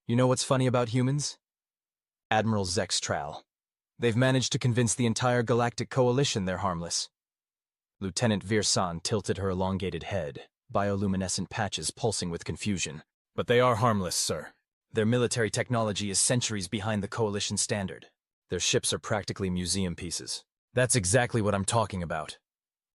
You know what's funny about humans? Admiral Zin'Thori. They've managed to convince the entire Galactic Coalition they're harmless. Lieutenant Virsan tilted her elongated head, bioluminescent patches pulsing with confusion. But they are harmless, sir. Their military technology is centuries behind the Coalition standard. Their ships are practically museum pieces. That's exactly what I'm talking about.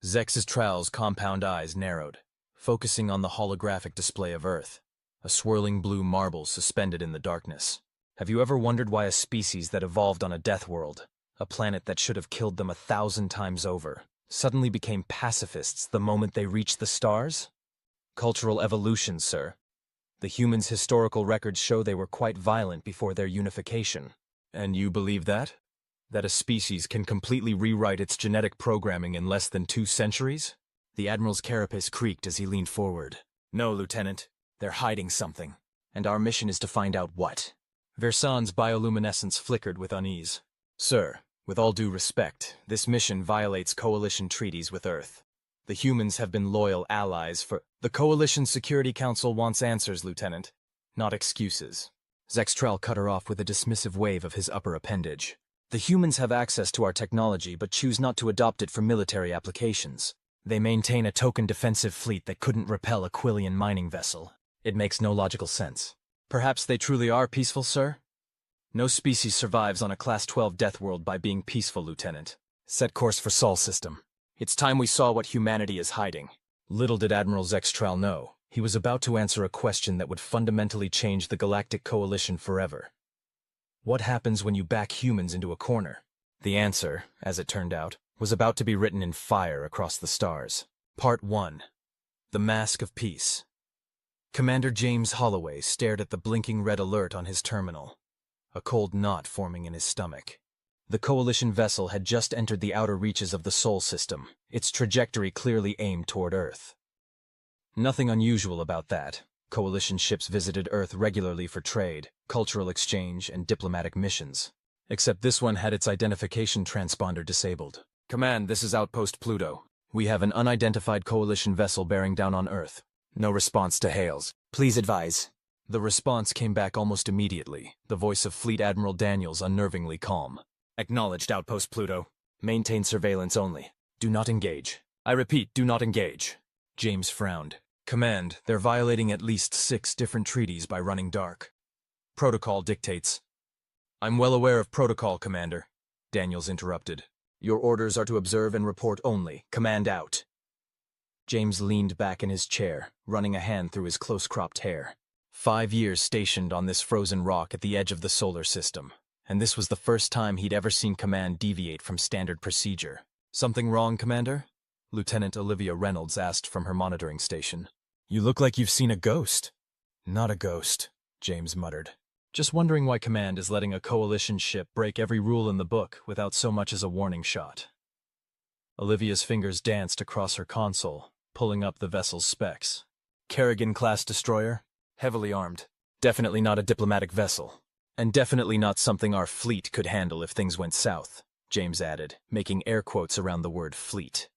Zin'Thori's compound eyes narrowed, focusing on the holographic display of Earth, a swirling blue marble suspended in the darkness. Have you ever wondered why a species that evolved on a death world, a planet that should have killed them 1,000 times over, suddenly became pacifists the moment they reached the stars? Cultural evolution, sir. The humans' historical records show they were quite violent before their unification. And you believe that? That a species can completely rewrite its genetic programming in less than 2 centuries? The Admiral's carapace creaked as he leaned forward. No, Lieutenant. They're hiding something. And our mission is to find out what. Virsan's bioluminescence flickered with unease. Sir, with all due respect, this mission violates Coalition treaties with Earth. The humans have been loyal allies for— The Coalition Security Council wants answers, Lieutenant, not excuses. Zin'Thori cut her off with a dismissive wave of his upper appendage. The humans have access to our technology but choose not to adopt it for military applications. They maintain a token defensive fleet that couldn't repel a Quillian mining vessel. It makes no logical sense. Perhaps they truly are peaceful, sir? No species survives on a Class 12 death world by being peaceful, Lieutenant. Set course for Sol system. It's time we saw what humanity is hiding. Little did Admiral Zin'Thori know, he was about to answer a question that would fundamentally change the Galactic Coalition forever. What happens when you back humans into a corner? The answer, as it turned out, was about to be written in fire across the stars. Part 1. The Mask of Peace. Commander James Holloway stared at the blinking red alert on his terminal, a cold knot forming in his stomach. The Coalition vessel had just entered the outer reaches of the Sol system, its trajectory clearly aimed toward Earth. Nothing unusual about that. Coalition ships visited Earth regularly for trade, cultural exchange, and diplomatic missions. Except this one had its identification transponder disabled. Command, this is Outpost Pluto. We have an unidentified Coalition vessel bearing down on Earth. No response to hails. Please advise. The response came back almost immediately, the voice of Fleet Admiral Daniels unnervingly calm. Acknowledged, Outpost Pluto. Maintain surveillance only. Do not engage. I repeat, do not engage. James frowned. Command, they're violating at least 6 different treaties by running dark. Protocol dictates. I'm well aware of protocol, Commander. Daniels interrupted. Your orders are to observe and report only. Command out. James leaned back in his chair, running a hand through his close-cropped hair. 5 years stationed on this frozen rock at the edge of the solar system, and this was the first time he'd ever seen command deviate from standard procedure. Something wrong, Commander? Lieutenant Olivia Reynolds asked from her monitoring station. You look like you've seen a ghost. Not a ghost, James muttered. Just wondering why command is letting a Coalition ship break every rule in the book without so much as a warning shot. Olivia's fingers danced across her console, pulling up the vessel's specs. Kerrigan-class destroyer, heavily armed. Definitely not a diplomatic vessel. And definitely not something our fleet could handle if things went south, James added, making air quotes around the word fleet.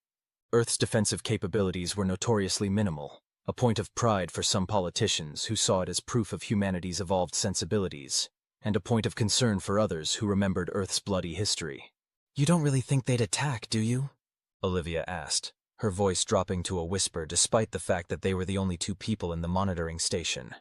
Earth's defensive capabilities were notoriously minimal, a point of pride for some politicians who saw it as proof of humanity's evolved sensibilities, and a point of concern for others who remembered Earth's bloody history. You don't really think they'd attack, do you? Olivia asked, her voice dropping to a whisper despite the fact that they were the only 2 people in the monitoring station.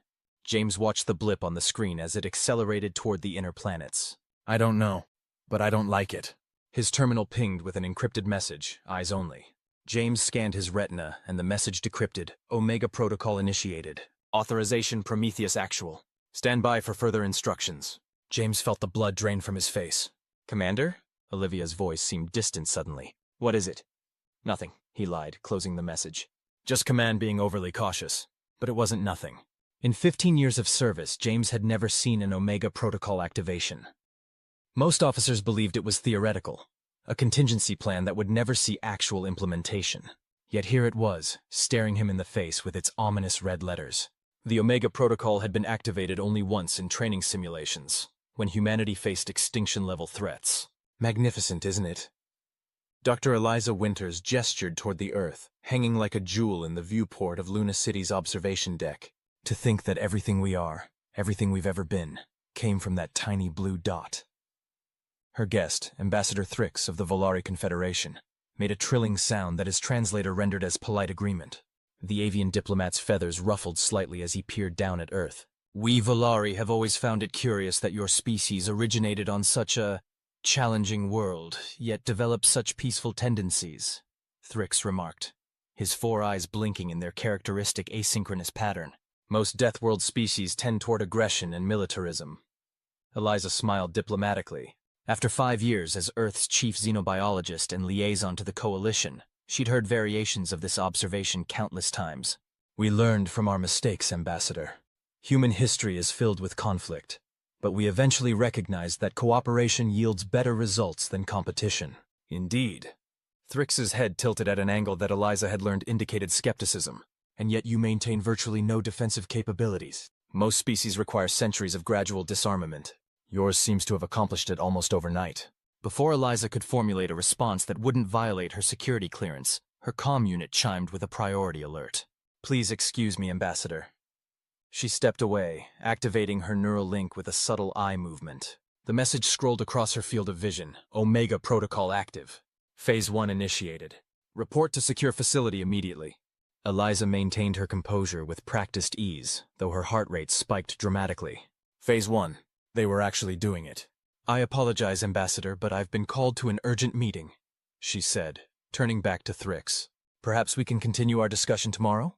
James watched the blip on the screen as it accelerated toward the inner planets. I don't know, but I don't like it. His terminal pinged with an encrypted message, eyes only. James scanned his retina, and the message decrypted. Omega Protocol initiated. Authorization Prometheus actual. Stand by for further instructions. James felt the blood drain from his face. Commander? Olivia's voice seemed distant suddenly. What is it? Nothing, he lied, closing the message. Just command being overly cautious. But it wasn't nothing. In 15 years of service, James had never seen an Omega Protocol activation. Most officers believed it was theoretical, a contingency plan that would never see actual implementation. Yet here it was, staring him in the face with its ominous red letters. The Omega Protocol had been activated only once in training simulations, when humanity faced extinction-level threats. Magnificent, isn't it? Dr. Eliza Winters gestured toward the Earth, hanging like a jewel in the viewport of Luna City's observation deck. To think that everything we are, Everything we've ever been came from that tiny blue dot. Her guest, Ambassador Thrix of the Volari Confederation, made a trilling sound that his translator rendered as polite agreement. The avian diplomat's feathers ruffled slightly as he peered down at Earth. We Volari have always found it curious that your species originated on such a challenging world, yet developed such peaceful tendencies, Thrix remarked, his four eyes blinking in their characteristic asynchronous pattern. Most Deathworld species tend toward aggression and militarism. Eliza smiled diplomatically. After 5 years as Earth's chief xenobiologist and liaison to the Coalition, she'd heard variations of this observation countless times. We learned from our mistakes, Ambassador. Human history is filled with conflict, but we eventually recognized that cooperation yields better results than competition. Indeed. Thrix's head tilted at an angle that Eliza had learned indicated skepticism. And yet you maintain virtually no defensive capabilities. Most species require centuries of gradual disarmament. Yours seems to have accomplished it almost overnight. Before Eliza could formulate a response that wouldn't violate her security clearance, her comm unit chimed with a priority alert. Please excuse me, Ambassador. She stepped away, activating her neural link with a subtle eye movement. The message scrolled across her field of vision. Omega Protocol active. Phase 1 initiated. Report to secure facility immediately. Eliza maintained her composure with practiced ease, though her heart rate spiked dramatically. Phase 1. They were actually doing it. I apologize, Ambassador, but I've been called to an urgent meeting, she said, turning back to Thrix. Perhaps we can continue our discussion tomorrow?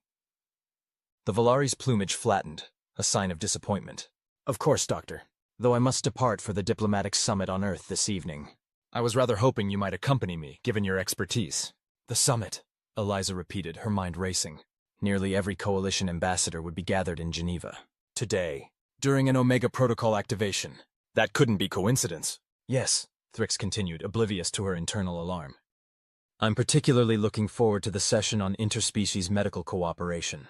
The Volari's plumage flattened, a sign of disappointment. Of course, Doctor, though I must depart for the diplomatic summit on Earth this evening. I was rather hoping you might accompany me, given your expertise. The summit, Eliza repeated, her mind racing. Nearly every Coalition ambassador would be gathered in Geneva. Today, during an Omega Protocol activation. That couldn't be coincidence. Yes, Thrix continued, oblivious to her internal alarm. I'm particularly looking forward to the session on interspecies medical cooperation.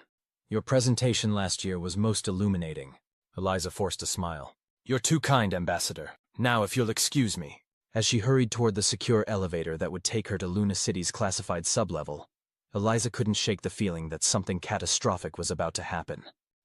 Your presentation last year was most illuminating. Eliza forced a smile. You're too kind, Ambassador. Now, if you'll excuse me. As she hurried toward the secure elevator that would take her to Luna City's classified sublevel, Eliza couldn't shake the feeling that something catastrophic was about to happen.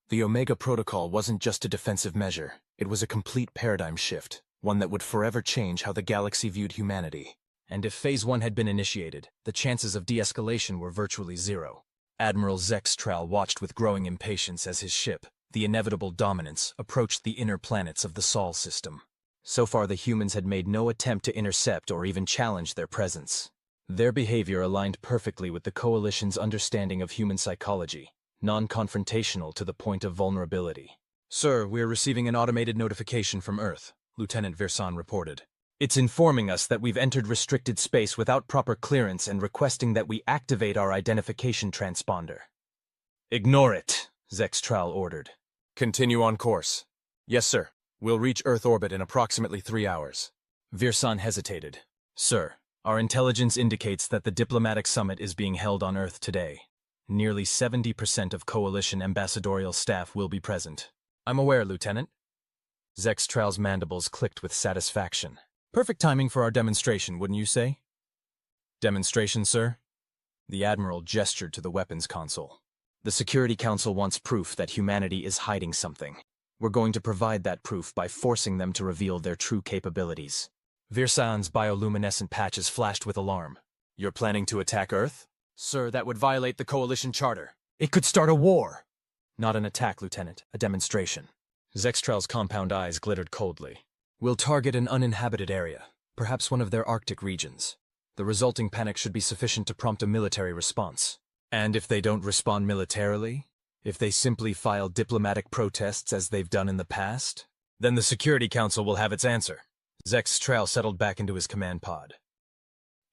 The Omega Protocol wasn't just a defensive measure. It was a complete paradigm shift, one that would forever change how the galaxy viewed humanity. And if Phase 1 had been initiated, the chances of de-escalation were virtually zero. Admiral Zin'Thori watched with growing impatience as his ship, the inevitable Dominance, approached the inner planets of the Sol system. So far, the humans had made no attempt to intercept or even challenge their presence. Their behavior aligned perfectly with the Coalition's understanding of human psychology, non-confrontational to the point of vulnerability. Sir, we're receiving an automated notification from Earth, Lieutenant Virsan reported. It's informing us that we've entered restricted space without proper clearance and requesting that we activate our identification transponder. Ignore it, Zin'Thori ordered. Continue on course. Yes, sir. We'll reach Earth orbit in approximately 3 hours. Virsan hesitated. Sir, our intelligence indicates that the diplomatic summit is being held on Earth today. Nearly 70% of Coalition ambassadorial staff will be present. I'm aware, Lieutenant. Zin'Thori's mandibles clicked with satisfaction. Perfect timing for our demonstration, wouldn't you say? Demonstration, sir? The Admiral gestured to the weapons console. The Security Council wants proof that humanity is hiding something. We're going to provide that proof by forcing them to reveal their true capabilities. Virsan's bioluminescent patches flashed with alarm. You're planning to attack Earth? Sir, that would violate the Coalition Charter. It could start a war! Not an attack, Lieutenant. A demonstration. Zin'Thori's compound eyes glittered coldly. We'll target an uninhabited area, perhaps one of their Arctic regions. The resulting panic should be sufficient to prompt a military response. And if they don't respond militarily? If they simply file diplomatic protests as they've done in the past? Then the Security Council will have its answer. Zin'Thori settled back into his command pod.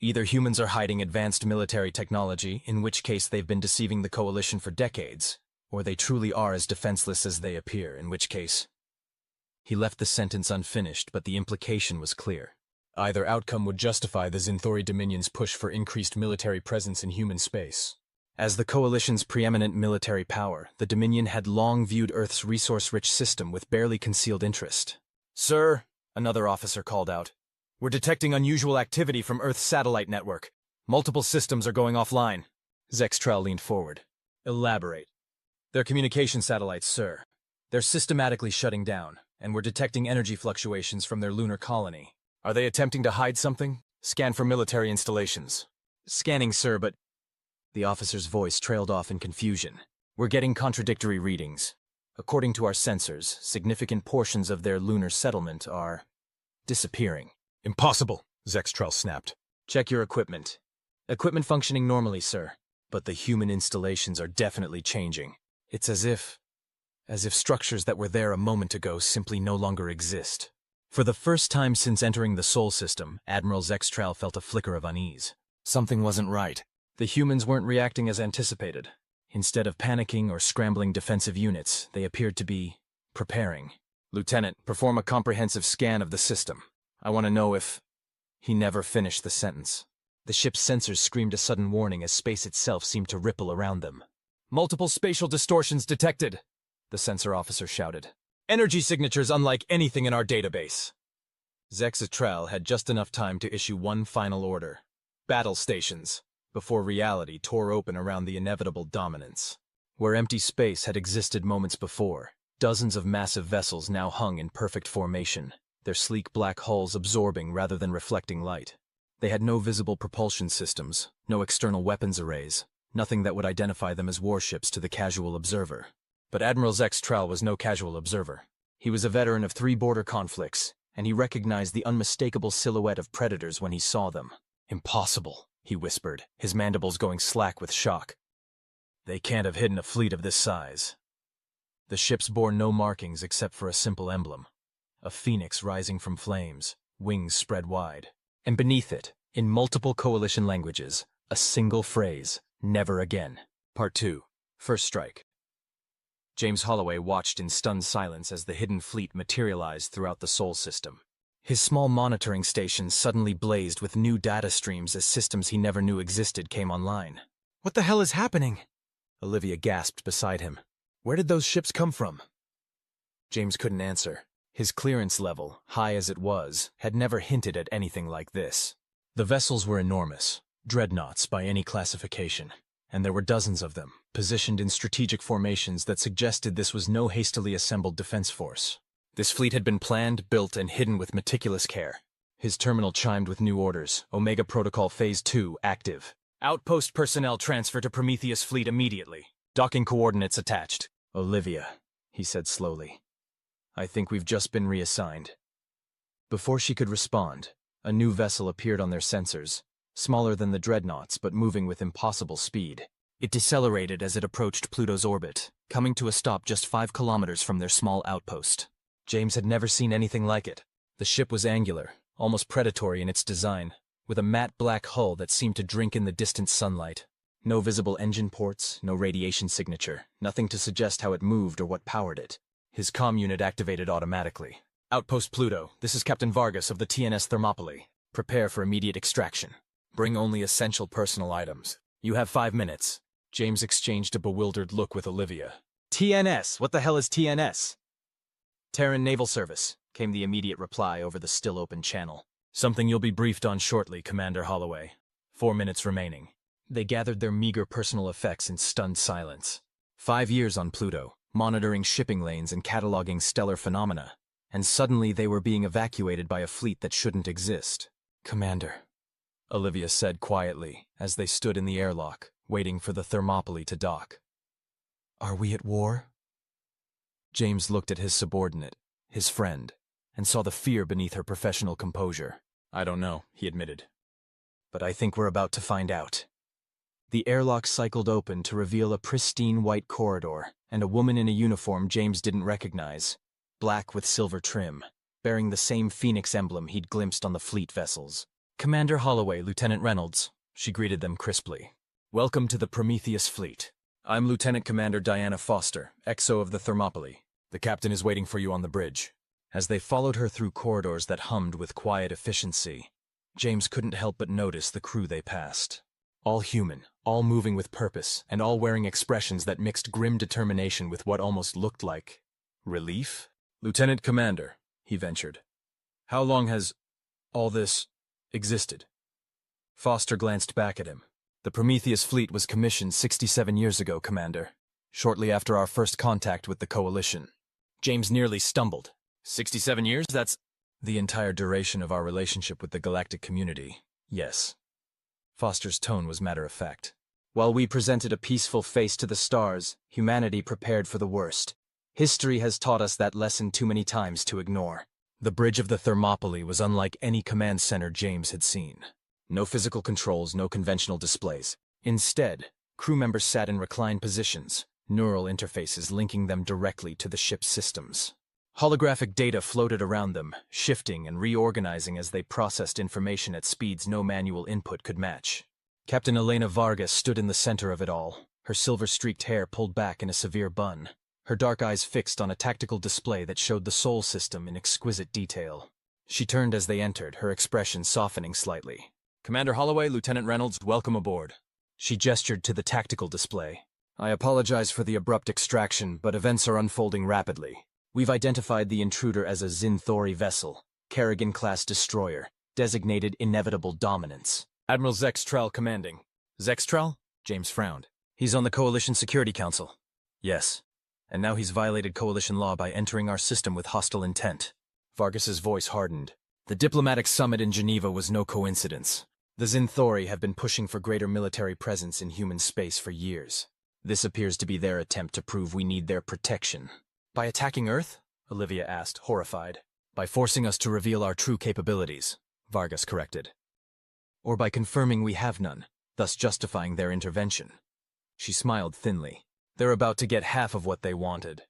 Either humans are hiding advanced military technology, in which case they've been deceiving the Coalition for decades, or they truly are as defenseless as they appear, in which case... He left the sentence unfinished, but the implication was clear. Either outcome would justify the Zin'Thori Dominion's push for increased military presence in human space. As the Coalition's preeminent military power, the Dominion had long viewed Earth's resource-rich system with barely concealed interest. Sir, another officer called out, we're detecting unusual activity from Earth's satellite network. Multiple systems are going offline. Zin'Thori leaned forward. Elaborate. They're communication satellites, sir. They're systematically shutting down, and we're detecting energy fluctuations from their lunar colony. Are they attempting to hide something? Scan for military installations. Scanning, sir, but... The officer's voice trailed off in confusion. We're getting contradictory readings. According to our sensors, significant portions of their lunar settlement are... disappearing. Impossible, Zextrel snapped. Check your equipment. Equipment functioning normally, sir. But the human installations are definitely changing. It's as if structures that were there a moment ago simply no longer exist. For the first time since entering the Sol system, Admiral Zextrel felt a flicker of unease. Something wasn't right. The humans weren't reacting as anticipated. Instead of panicking or scrambling defensive units, they appeared to be preparing. Lieutenant, perform a comprehensive scan of the system. I want to know if... He never finished the sentence. The ship's sensors screamed a sudden warning as space itself seemed to ripple around them. Multiple spatial distortions detected, the sensor officer shouted. Energy signatures unlike anything in our database. Zextrel had just enough time to issue one final order. Battle stations, before reality tore open around the inevitable dominance. Where empty space had existed moments before, dozens of massive vessels now hung in perfect formation, their sleek black hulls absorbing rather than reflecting light. They had no visible propulsion systems, no external weapons arrays, nothing that would identify them as warships to the casual observer. But Admiral Zextrel was no casual observer. He was a veteran of 3 border conflicts, and he recognized the unmistakable silhouette of predators when he saw them. Impossible, he whispered, his mandibles going slack with shock. They can't have hidden a fleet of this size. The ships bore no markings except for a simple emblem. A phoenix rising from flames, wings spread wide. And beneath it, in multiple coalition languages, a single phrase, never again. Part 2. First Strike. James Holloway watched in stunned silence as the hidden fleet materialized throughout the Sol system. His small monitoring stations suddenly blazed with new data streams as systems he never knew existed came online. What the hell is happening? Olivia gasped beside him. Where did those ships come from? James couldn't answer. His clearance level, high as it was, had never hinted at anything like this. The vessels were enormous, dreadnoughts by any classification, and there were dozens of them, positioned in strategic formations that suggested this was no hastily assembled defense force. This fleet had been planned, built, and hidden with meticulous care. His terminal chimed with new orders. Omega Protocol Phase 2 active. Outpost personnel transfer to Prometheus fleet immediately. Docking coordinates attached. Olivia, he said slowly. I think we've just been reassigned. Before she could respond, a new vessel appeared on their sensors, smaller than the dreadnoughts but moving with impossible speed. It decelerated as it approached Pluto's orbit, coming to a stop just 5 kilometers from their small outpost. James had never seen anything like it. The ship was angular, almost predatory in its design, with a matte black hull that seemed to drink in the distant sunlight. No visible engine ports, no radiation signature, nothing to suggest how it moved or what powered it. His comm unit activated automatically. Outpost Pluto, this is Captain Vargas of the TNS Thermopylae. Prepare for immediate extraction. Bring only essential personal items. You have 5 minutes. James exchanged a bewildered look with Olivia. TNS? What the hell is TNS? Terran Naval Service, came the immediate reply over the still-open channel. Something you'll be briefed on shortly, Commander Holloway. 4 minutes remaining. They gathered their meager personal effects in stunned silence. 5 years on Pluto, monitoring shipping lanes and cataloging stellar phenomena, and suddenly they were being evacuated by a fleet that shouldn't exist. Commander, Olivia said quietly as they stood in the airlock, waiting for the Thermopylae to dock. Are we at war? James looked at his subordinate, his friend, and saw the fear beneath her professional composure. I don't know, he admitted. But I think we're about to find out. The airlock cycled open to reveal a pristine white corridor and a woman in a uniform James didn't recognize, black with silver trim, bearing the same phoenix emblem he'd glimpsed on the fleet vessels. Commander Holloway, Lieutenant Reynolds, she greeted them crisply. Welcome to the Prometheus fleet. I'm Lieutenant Commander Diana Foster, XO of the Thermopylae. The captain is waiting for you on the bridge. As they followed her through corridors that hummed with quiet efficiency, James couldn't help but notice the crew they passed. All human, all moving with purpose, and all wearing expressions that mixed grim determination with what almost looked like relief. Lieutenant Commander, he ventured. How long has all this existed? Foster glanced back at him. The Prometheus fleet was commissioned 67 years ago, Commander, shortly after our first contact with the Coalition. James nearly stumbled. 67 years? That's the entire duration of our relationship with the galactic community. Yes. Foster's tone was matter-of-fact. While we presented a peaceful face to the stars, humanity prepared for the worst. History has taught us that lesson too many times to ignore. The bridge of the Thermopylae was unlike any command center James had seen. No physical controls, no conventional displays. Instead, crew members sat in reclined positions, neural interfaces linking them directly to the ship's systems. Holographic data floated around them, shifting and reorganizing as they processed information at speeds no manual input could match. Captain Elena Vargas stood in the center of it all, her silver-streaked hair pulled back in a severe bun, her dark eyes fixed on a tactical display that showed the Sol system in exquisite detail. She turned as they entered, her expression softening slightly. "Commander Holloway, Lieutenant Reynolds, welcome aboard." She gestured to the tactical display. "I apologize for the abrupt extraction, but events are unfolding rapidly. We've identified the intruder as a Zin'Thori vessel, Kerrigan-class destroyer, designated Inevitable Dominance. Admiral Zextrel commanding." "Zextrel?" James frowned. "He's on the Coalition Security Council." "Yes. And now he's violated Coalition law by entering our system with hostile intent." Vargas's voice hardened. The diplomatic summit in Geneva was no coincidence. The Zin'Thori have been pushing for greater military presence in human space for years. This appears to be their attempt to prove we need their protection. "By attacking Earth?" Olivia asked, horrified. "By forcing us to reveal our true capabilities," Vargas corrected. "Or by confirming we have none, thus justifying their intervention." She smiled thinly. "They're about to get half of what they wanted."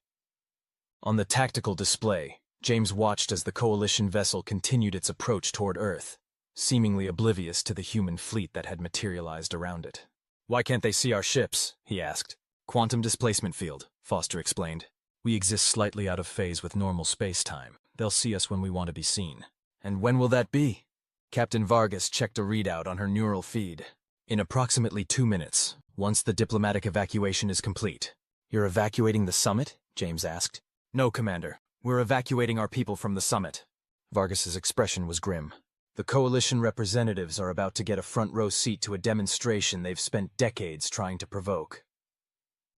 On the tactical display, James watched as the Coalition vessel continued its approach toward Earth, seemingly oblivious to the human fleet that had materialized around it. "Why can't they see our ships?" he asked. "Quantum displacement field," Foster explained. "We exist slightly out of phase with normal space-time. They'll see us when we want to be seen." "And when will that be?" Captain Vargas checked a readout on her neural feed. "In approximately 2 minutes, once the diplomatic evacuation is complete." "You're evacuating the summit?" James asked. "No, Commander. We're evacuating our people from the summit." Vargas's expression was grim. "The Coalition representatives are about to get a front-row seat to a demonstration they've spent decades trying to provoke."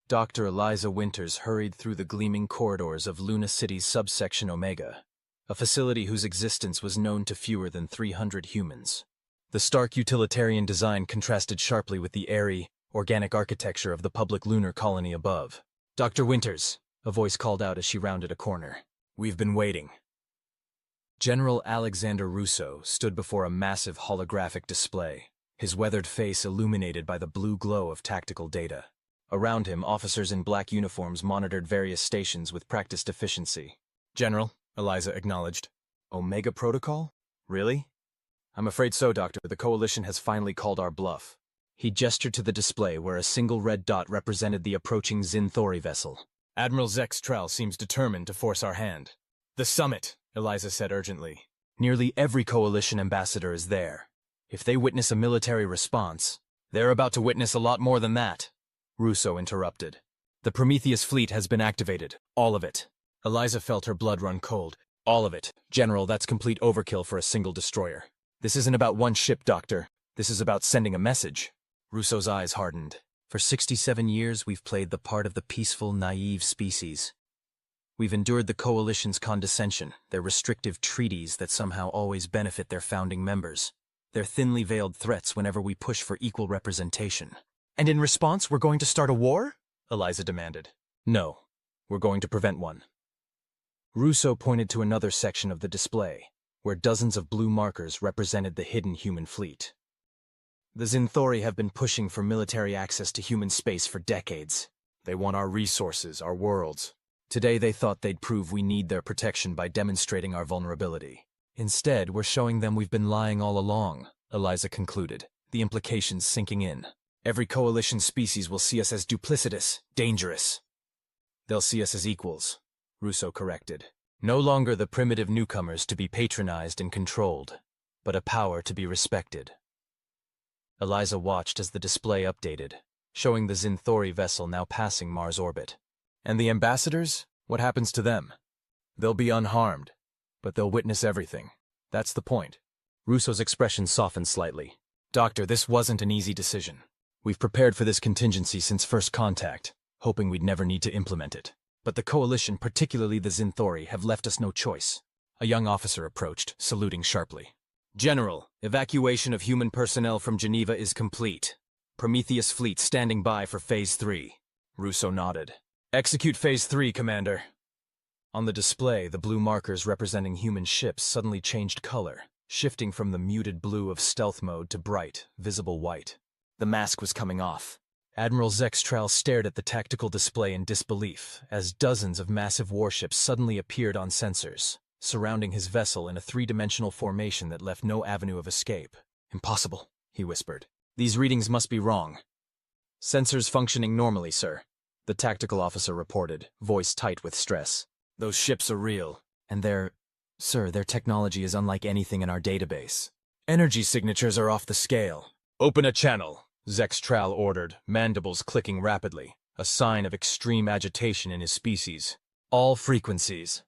Dr. Eliza Winters hurried through the gleaming corridors of Luna City's subsection Omega, a facility whose existence was known to fewer than 300 humans. The stark utilitarian design contrasted sharply with the airy, organic architecture of the public lunar colony above. "Dr. Winters," a voice called out as she rounded a corner. "We've been waiting." General Alexander Russo stood before a massive holographic display, his weathered face illuminated by the blue glow of tactical data. Around him, officers in black uniforms monitored various stations with practiced efficiency. "General," Eliza acknowledged. "Omega Protocol? Really?" "I'm afraid so, Doctor. The Coalition has finally called our bluff." He gestured to the display where a single red dot represented the approaching Zin'Thori vessel. "Admiral Zextrel seems determined to force our hand." "The summit," Eliza said urgently. "Nearly every Coalition ambassador is there. If they witness a military response, they're about to witness a lot more than that," Russo interrupted. "The Prometheus fleet has been activated. All of it." Eliza felt her blood run cold. "All of it. General, that's complete overkill for a single destroyer. This isn't about one ship, Doctor. This is about sending a message." Russo's eyes hardened. "For 67 years, we've played the part of the peaceful, naive species. We've endured the Coalition's condescension, their restrictive treaties that somehow always benefit their founding members, their thinly veiled threats whenever we push for equal representation." "And in response, we're going to start a war?" Eliza demanded. "No, we're going to prevent one." Russo pointed to another section of the display, where dozens of blue markers represented the hidden human fleet. "The Zin'Thori have been pushing for military access to human space for decades. They want our resources, our worlds. Today they thought they'd prove we need their protection by demonstrating our vulnerability. Instead, we're showing them we've been lying all along," Eliza concluded, the implications sinking in. "Every Coalition species will see us as duplicitous, dangerous." "They'll see us as equals," Russo corrected. "No longer the primitive newcomers to be patronized and controlled, but a power to be respected." Eliza watched as the display updated, showing the Zin'Thori vessel now passing Mars orbit. "And the ambassadors? What happens to them?" "They'll be unharmed, but they'll witness everything. That's the point." Russo's expression softened slightly. "Doctor, this wasn't an easy decision. We've prepared for this contingency since first contact, hoping we'd never need to implement it. But the Coalition, particularly the Zin'Thori, have left us no choice. A young officer approached, saluting sharply. General, evacuation of human personnel from Geneva is complete. Prometheus fleet standing by for Phase 3. Russo nodded. Execute Phase 3, Commander. On the display, the blue markers representing human ships suddenly changed color, shifting from the muted blue of stealth mode to bright, visible white. The mask was coming off. Admiral Zin'Thori stared at the tactical display in disbelief as dozens of massive warships suddenly appeared on sensors, surrounding his vessel in a three-dimensional formation that left no avenue of escape. Impossible, he whispered. These readings must be wrong. Sensors functioning normally, sir, the tactical officer reported, voice tight with stress. Those ships are real, and their technology is unlike anything in our database. Energy signatures are off the scale. Open a channel, Zin'Thori ordered, mandibles clicking rapidly, a sign of extreme agitation in his species. All frequencies.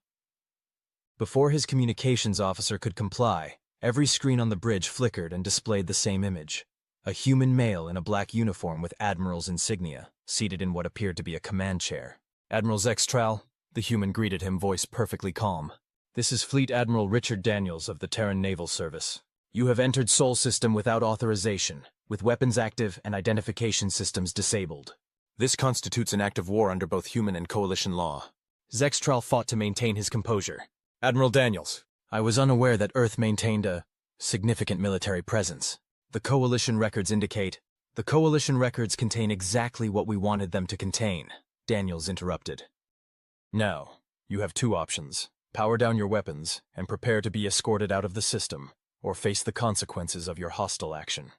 Before his communications officer could comply, every screen on the bridge flickered and displayed the same image. A human male in a black uniform with Admiral's insignia, seated in what appeared to be a command chair. Admiral Zin'Thori, the human greeted him, voice perfectly calm. This is Fleet Admiral Richard Daniels of the Terran Naval Service. You have entered Sol System without authorization, with weapons active and identification systems disabled. This constitutes an act of war under both human and coalition law. Zin'Thori fought to maintain his composure. Admiral Daniels, I was unaware that Earth maintained a significant military presence. The Coalition records contain exactly what we wanted them to contain, Daniels interrupted. No, you have two options. Power down your weapons and prepare to be escorted out of the system, or face the consequences of your hostile action.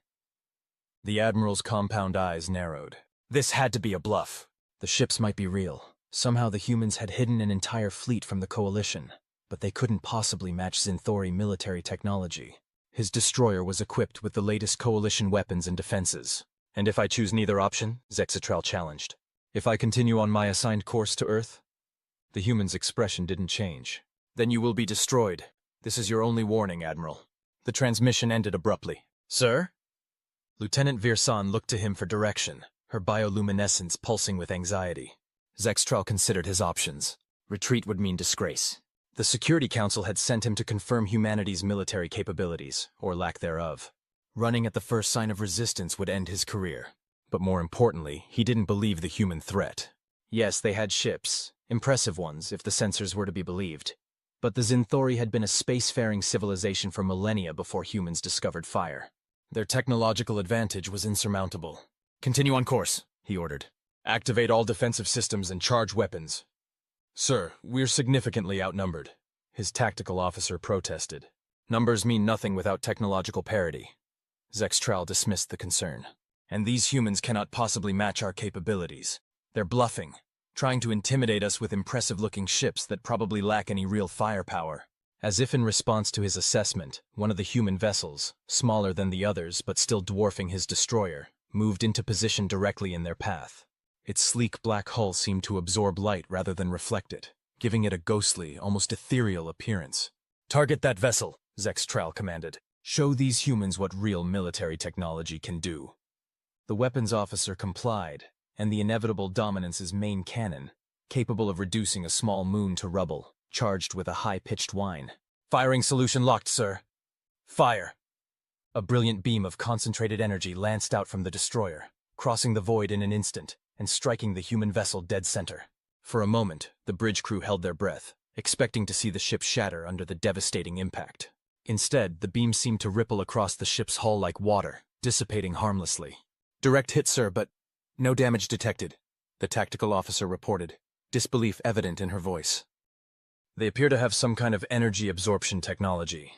The Admiral's compound eyes narrowed. This had to be a bluff. The ships might be real. Somehow the humans had hidden an entire fleet from the Coalition, but they couldn't possibly match Zin'Thori military technology. His destroyer was equipped with the latest Coalition weapons and defenses. And if I choose neither option, Zin'Thori challenged. If I continue on my assigned course to Earth? The human's expression didn't change. Then you will be destroyed. This is your only warning, Admiral. The transmission ended abruptly. Sir? Lieutenant Veersan looked to him for direction, her bioluminescence pulsing with anxiety. Zin'Thori considered his options. Retreat would mean disgrace. The Security Council had sent him to confirm humanity's military capabilities, or lack thereof. Running at the first sign of resistance would end his career. But more importantly, he didn't believe the human threat. Yes, they had ships, impressive ones if the sensors were to be believed. But the Zin'Thori had been a spacefaring civilization for millennia before humans discovered fire. Their technological advantage was insurmountable. Continue on course, he ordered. Activate all defensive systems and charge weapons. Sir, we're significantly outnumbered, his tactical officer protested. Numbers mean nothing without technological parity. Zin'Thori dismissed the concern. And these humans cannot possibly match our capabilities. They're bluffing, trying to intimidate us with impressive-looking ships that probably lack any real firepower. As if in response to his assessment, one of the human vessels, smaller than the others but still dwarfing his destroyer, moved into position directly in their path. Its sleek black hull seemed to absorb light rather than reflect it, giving it a ghostly, almost ethereal appearance. Target that vessel, Zin'Thori commanded. Show these humans what real military technology can do. The weapons officer complied, and the inevitable dominance's main cannon, capable of reducing a small moon to rubble, charged with a high-pitched whine. Firing solution locked, sir. Fire! A brilliant beam of concentrated energy lanced out from the destroyer, crossing the void in an instant, and striking the human vessel dead center. For a moment, the bridge crew held their breath, expecting to see the ship shatter under the devastating impact. Instead, the beam seemed to ripple across the ship's hull like water, dissipating harmlessly. Direct hit, sir, but no damage detected, the tactical officer reported, disbelief evident in her voice. They appear to have some kind of energy absorption technology.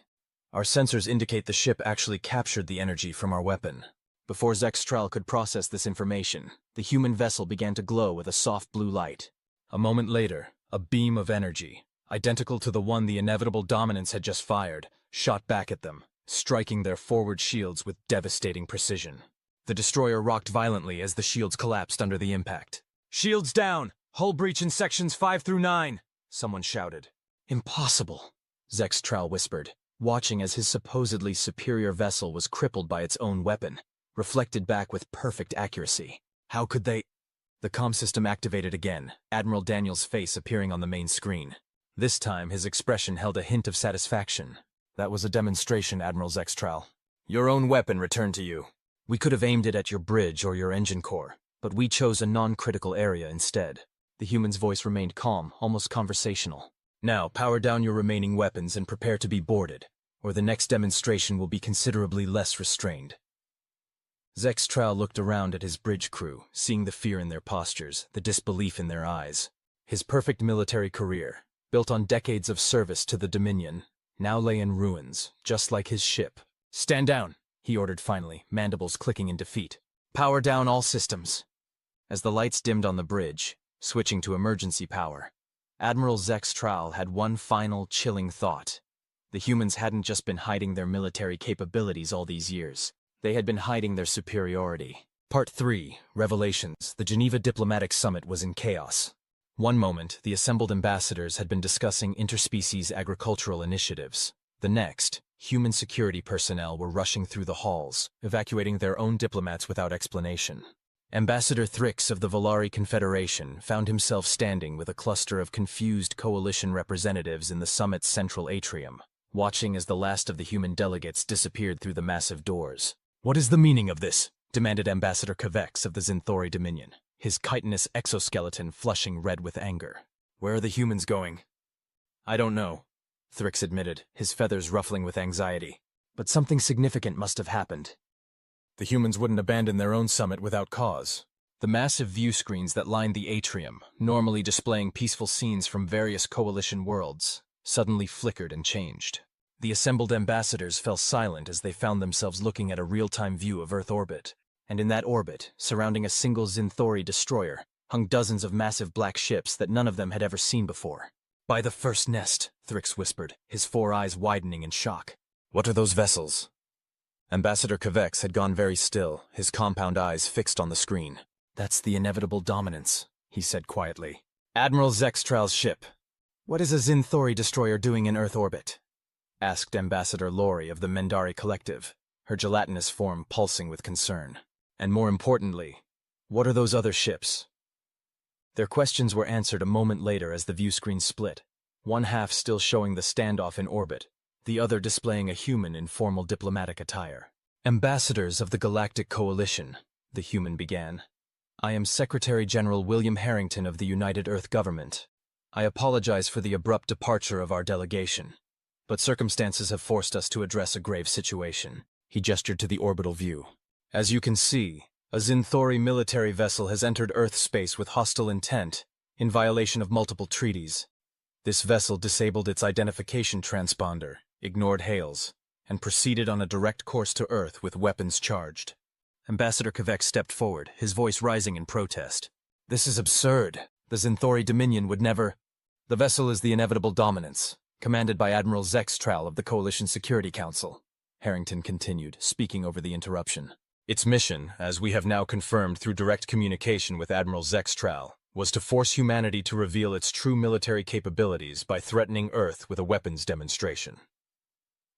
Our sensors indicate the ship actually captured the energy from our weapon. Before Zin'Thori could process this information, the human vessel began to glow with a soft blue light. A moment later, a beam of energy, identical to the one the inevitable dominance had just fired, shot back at them, striking their forward shields with devastating precision. The destroyer rocked violently as the shields collapsed under the impact. Shields down! Hull breach in sections 5 through 9! Someone shouted. Impossible, Zin'Thori whispered, watching as his supposedly superior vessel was crippled by its own weapon, reflected back with perfect accuracy. How could they? The comm system activated again, Admiral Daniel's face appearing on the main screen. This time, his expression held a hint of satisfaction. That was a demonstration, Admiral Zextral. Your own weapon returned to you. We could have aimed it at your bridge or your engine core, but we chose a non-critical area instead. The human's voice remained calm, almost conversational. Now, power down your remaining weapons and prepare to be boarded, or the next demonstration will be considerably less restrained. Zextral looked around at his bridge crew, seeing the fear in their postures, the disbelief in their eyes. His perfect military career, built on decades of service to the Dominion, now lay in ruins, just like his ship. Stand down, he ordered finally, mandibles clicking in defeat. Power down all systems. As the lights dimmed on the bridge, switching to emergency power, Admiral Zextral had one final chilling thought. The humans hadn't just been hiding their military capabilities all these years. They had been hiding their superiority. Part 3, Revelations. The Geneva Diplomatic Summit was in chaos. One moment, the assembled ambassadors had been discussing interspecies agricultural initiatives. The next, human security personnel were rushing through the halls, evacuating their own diplomats without explanation. Ambassador Thrix of the Volari Confederation found himself standing with a cluster of confused coalition representatives in the summit's central atrium, watching as the last of the human delegates disappeared through the massive doors. What is the meaning of this? Demanded Ambassador Kavex of the Zin'Thori Dominion, his chitinous exoskeleton flushing red with anger. Where are the humans going? I don't know, Thrix admitted, his feathers ruffling with anxiety. But something significant must have happened. The humans wouldn't abandon their own summit without cause. The massive view screens that lined the atrium, normally displaying peaceful scenes from various coalition worlds, suddenly flickered and changed. The assembled ambassadors fell silent as they found themselves looking at a real-time view of Earth orbit. And in that orbit, surrounding a single Zin'Thori destroyer, hung dozens of massive black ships that none of them had ever seen before. By the first nest, Thrix whispered, his 4 eyes widening in shock. What are those vessels? Ambassador Kavex had gone very still, his compound eyes fixed on the screen. That's the inevitable dominance, he said quietly. Admiral Zextral's ship. What is a Zin'Thori destroyer doing in Earth orbit? Asked Ambassador Lori of the Mendari Collective, her gelatinous form pulsing with concern. And more importantly, what are those other ships? Their questions were answered a moment later as the view screen split, one half still showing the standoff in orbit, the other displaying a human in formal diplomatic attire. Ambassadors of the Galactic Coalition, the human began. I am Secretary General William Harrington of the United Earth Government. I apologize for the abrupt departure of our delegation, but circumstances have forced us to address a grave situation. He gestured to the orbital view. As you can see, a Zin'Thori military vessel has entered Earth space with hostile intent, in violation of multiple treaties. This vessel disabled its identification transponder, ignored hails, and proceeded on a direct course to Earth with weapons charged. Ambassador Kavex stepped forward, his voice rising in protest. This is absurd. The Zin'Thori Dominion would never... The vessel is the inevitable dominance, commanded by Admiral Zextral of the Coalition Security Council, Harrington continued, speaking over the interruption. Its mission, as we have now confirmed through direct communication with Admiral Zextral, was to force humanity to reveal its true military capabilities by threatening Earth with a weapons demonstration.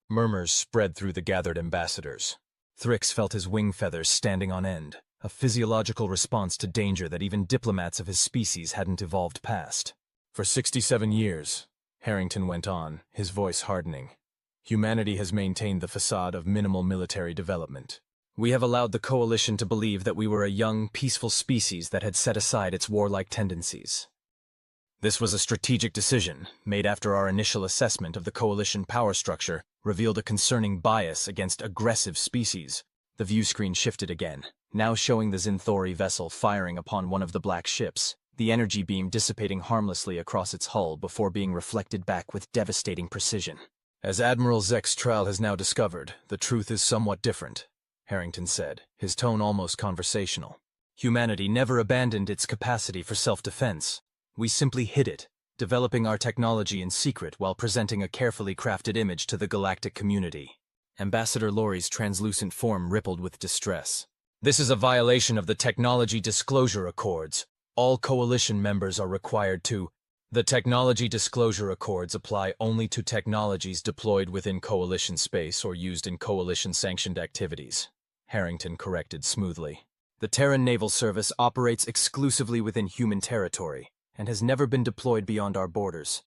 Murmurs spread through the gathered ambassadors. Thrix felt his wing feathers standing on end, a physiological response to danger that even diplomats of his species hadn't evolved past. For 67 years, Harrington went on, his voice hardening, humanity has maintained the facade of minimal military development. We have allowed the Coalition to believe that we were a young, peaceful species that had set aside its warlike tendencies. This was a strategic decision, made after our initial assessment of the Coalition power structure revealed a concerning bias against aggressive species. The view screen shifted again, now showing the Zin'Thori vessel firing upon one of the black ships, the energy beam dissipating harmlessly across its hull before being reflected back with devastating precision. As Admiral Zextral has now discovered, the truth is somewhat different, Harrington said, his tone almost conversational. Humanity never abandoned its capacity for self-defense. We simply hid it, developing our technology in secret while presenting a carefully crafted image to the galactic community. Ambassador Lori's translucent form rippled with distress. This is a violation of the Technology Disclosure Accords. All Coalition members are required to... The Technology Disclosure Accords apply only to technologies deployed within Coalition space or used in Coalition-sanctioned activities, Harrington corrected smoothly. The Terran Naval Service operates exclusively within human territory and has never been deployed beyond our borders.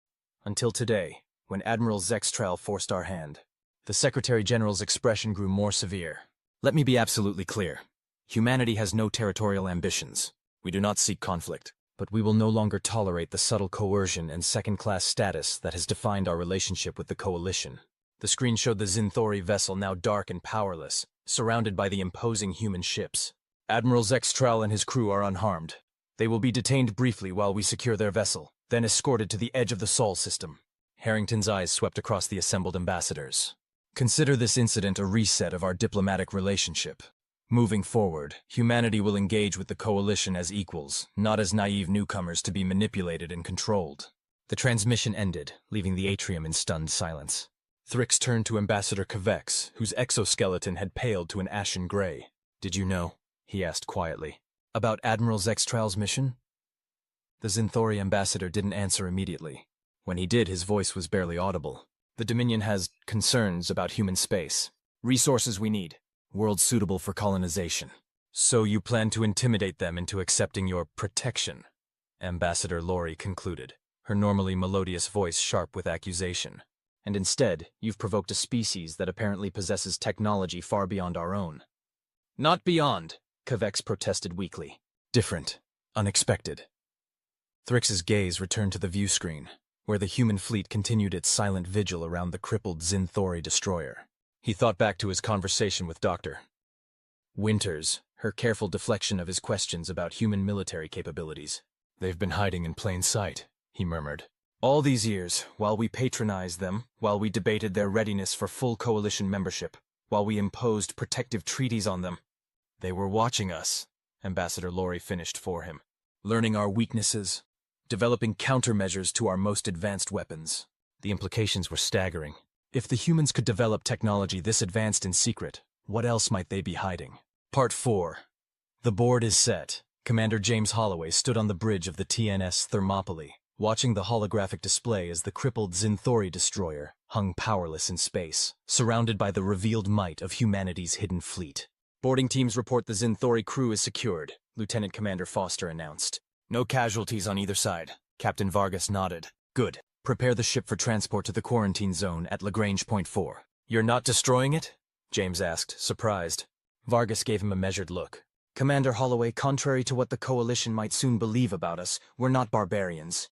Until today, when Admiral Zextral forced our hand. The Secretary General's expression grew more severe. Let me be absolutely clear. Humanity has no territorial ambitions. We do not seek conflict, but we will no longer tolerate the subtle coercion and second-class status that has defined our relationship with the Coalition. The screen showed the Zin'Thori vessel now dark and powerless, surrounded by the imposing human ships. Admiral Zextral and his crew are unharmed. They will be detained briefly while we secure their vessel, then escorted to the edge of the Sol system. Harrington's eyes swept across the assembled ambassadors. Consider this incident a reset of our diplomatic relationship. Moving forward, humanity will engage with the Coalition as equals, not as naive newcomers to be manipulated and controlled. The transmission ended, leaving the atrium in stunned silence. Thrix turned to Ambassador Kvex, whose exoskeleton had paled to an ashen gray. "Did you know?" he asked quietly. "About Admiral Zextral's mission?" The Zin'Thori ambassador didn't answer immediately. When he did, his voice was barely audible. "The Dominion has concerns about human space. Resources we need. Worlds suitable for colonization. So you plan to intimidate them into accepting your protection," Ambassador Lori concluded, her normally melodious voice sharp with accusation. "And instead, you've provoked a species that apparently possesses technology far beyond our own." "Not beyond," Kvex protested weakly. "Different. Unexpected." Thrix's gaze returned to the view screen, where the human fleet continued its silent vigil around the crippled Zin'Thori destroyer. He thought back to his conversation with Dr. Winters, her careful deflection of his questions about human military capabilities. "They've been hiding in plain sight," he murmured. "All these years, while we patronized them, while we debated their readiness for full Coalition membership, while we imposed protective treaties on them. They were watching us," Ambassador Lori finished for him. "Learning our weaknesses, developing countermeasures to our most advanced weapons." The implications were staggering. If the humans could develop technology this advanced in secret, what else might they be hiding? Part 4. The board is set. Commander James Holloway stood on the bridge of the TNS Thermopylae, watching the holographic display as the crippled Zin'Thori destroyer hung powerless in space, surrounded by the revealed might of humanity's hidden fleet. "Boarding teams report the Zin'Thori crew is secured," Lieutenant Commander Foster announced. "No casualties on either side." Captain Vargas nodded. "Good. Prepare the ship for transport to the quarantine zone at Lagrange Point 4. "You're not destroying it?" James asked, surprised. Vargas gave him a measured look. "Commander Holloway, contrary to what the Coalition might soon believe about us, we're not barbarians.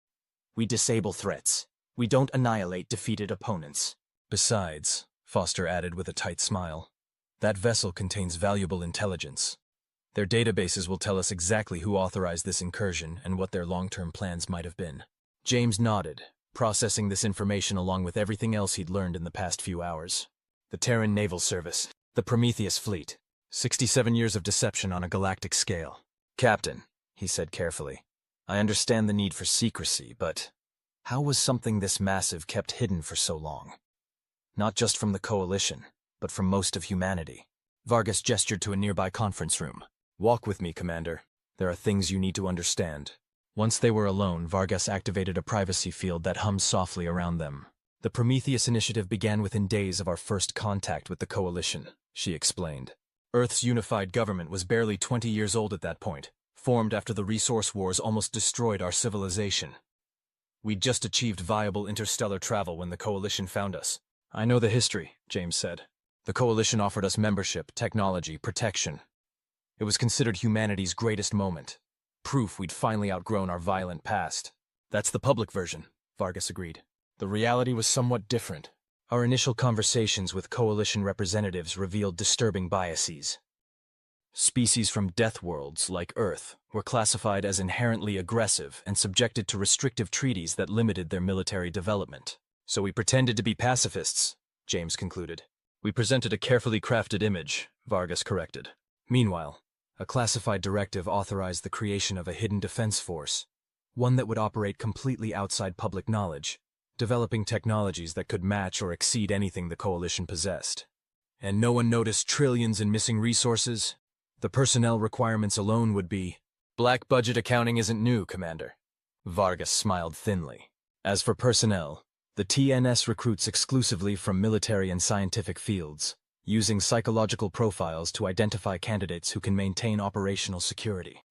We disable threats. We don't annihilate defeated opponents." "Besides," Foster added with a tight smile, "that vessel contains valuable intelligence. Their databases will tell us exactly who authorized this incursion and what their long-term plans might have been." James nodded, processing this information along with everything else he'd learned in the past few hours. The Terran Naval Service, the Prometheus Fleet, 67 years of deception on a galactic scale. "Captain," he said carefully, "I understand the need for secrecy, but how was something this massive kept hidden for so long? Not just from the Coalition, but from most of humanity." Vargas gestured to a nearby conference room. "Walk with me, Commander. There are things you need to understand." Once they were alone, Vargas activated a privacy field that hummed softly around them. "The Prometheus initiative began within days of our first contact with the Coalition," she explained. "Earth's unified government was barely 20 years old at that point, formed after the resource wars almost destroyed our civilization. We'd just achieved viable interstellar travel when the Coalition found us." "I know the history," James said. "The Coalition offered us membership, technology, protection. It was considered humanity's greatest moment. Proof we'd finally outgrown our violent past." "That's the public version," Vargas agreed. "The reality was somewhat different. Our initial conversations with Coalition representatives revealed disturbing biases. Species from death worlds, like Earth, were classified as inherently aggressive and subjected to restrictive treaties that limited their military development. So we pretended to be pacifists," James concluded. "We presented a carefully crafted image," Vargas corrected. "Meanwhile, a classified directive authorized the creation of a hidden defense force, one that would operate completely outside public knowledge, developing technologies that could match or exceed anything the Coalition possessed. And no one noticed trillions in missing resources? The personnel requirements alone would be—" "Black budget accounting isn't new, Commander." Vargas smiled thinly. "As for personnel, the TNS recruits exclusively from military and scientific fields. using psychological profiles to identify candidates who can maintain operational security.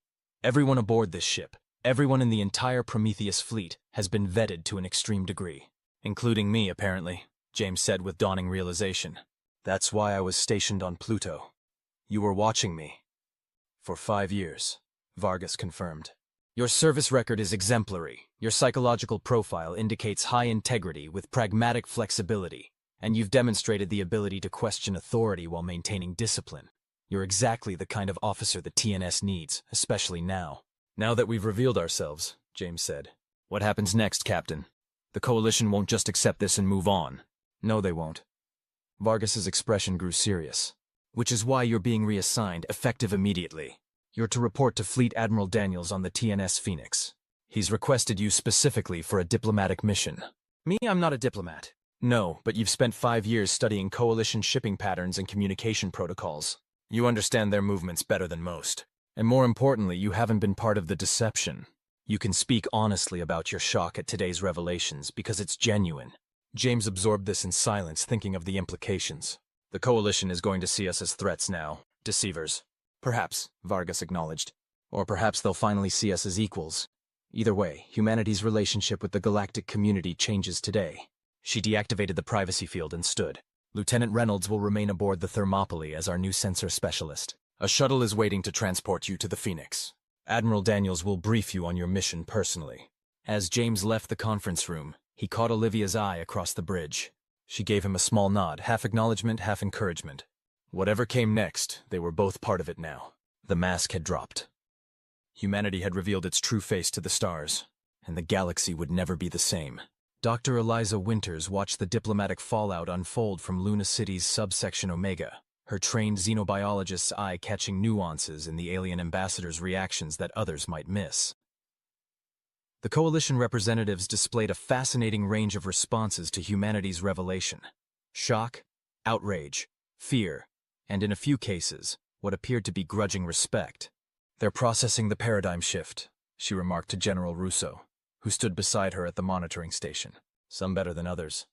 Everyone aboard this ship, everyone in the entire Prometheus fleet, has been vetted to an extreme degree. Including me, apparently, James said with dawning realization. That's why I was stationed on Pluto. You were watching me. For 5 years, Vargas confirmed. Your service record is exemplary. Your psychological profile indicates high integrity with pragmatic flexibility, and you've demonstrated the ability to question authority while maintaining discipline. You're exactly the kind of officer the TNS needs, especially now. Now that we've revealed ourselves, James said. What happens next, Captain? The Coalition won't just accept this and move on. No, they won't. Vargas's expression grew serious. Which is why you're being reassigned, effective immediately. You're to report to Fleet Admiral Daniels on the TNS Phoenix. He's requested you specifically for a diplomatic mission. Me, I'm not a diplomat. No, but you've spent 5 years studying Coalition shipping patterns and communication protocols. You understand their movements better than most. And more importantly, you haven't been part of the deception. You can speak honestly about your shock at today's revelations because it's genuine. James absorbed this in silence, thinking of the implications. The Coalition is going to see us as threats now, deceivers. Perhaps, Vargas acknowledged. Or perhaps they'll finally see us as equals. Either way, humanity's relationship with the galactic community changes today. She deactivated the privacy field and stood. Lieutenant Reynolds will remain aboard the Thermopylae as our new sensor specialist. A shuttle is waiting to transport you to the Phoenix. Admiral Daniels will brief you on your mission personally. As James left the conference room, he caught Olivia's eye across the bridge. She gave him a small nod, half acknowledgement, half encouragement. Whatever came next, they were both part of it now. The mask had dropped. Humanity had revealed its true face to the stars, and the galaxy would never be the same. Dr. Eliza Winters watched the diplomatic fallout unfold from Luna City's subsection Omega, her trained xenobiologist's eye catching nuances in the alien ambassadors' reactions that others might miss. The Coalition representatives displayed a fascinating range of responses to humanity's revelation. Shock, outrage, fear, and in a few cases, what appeared to be grudging respect. They're processing the paradigm shift, she remarked to General Russo, who stood beside her at the monitoring station. Some better than others.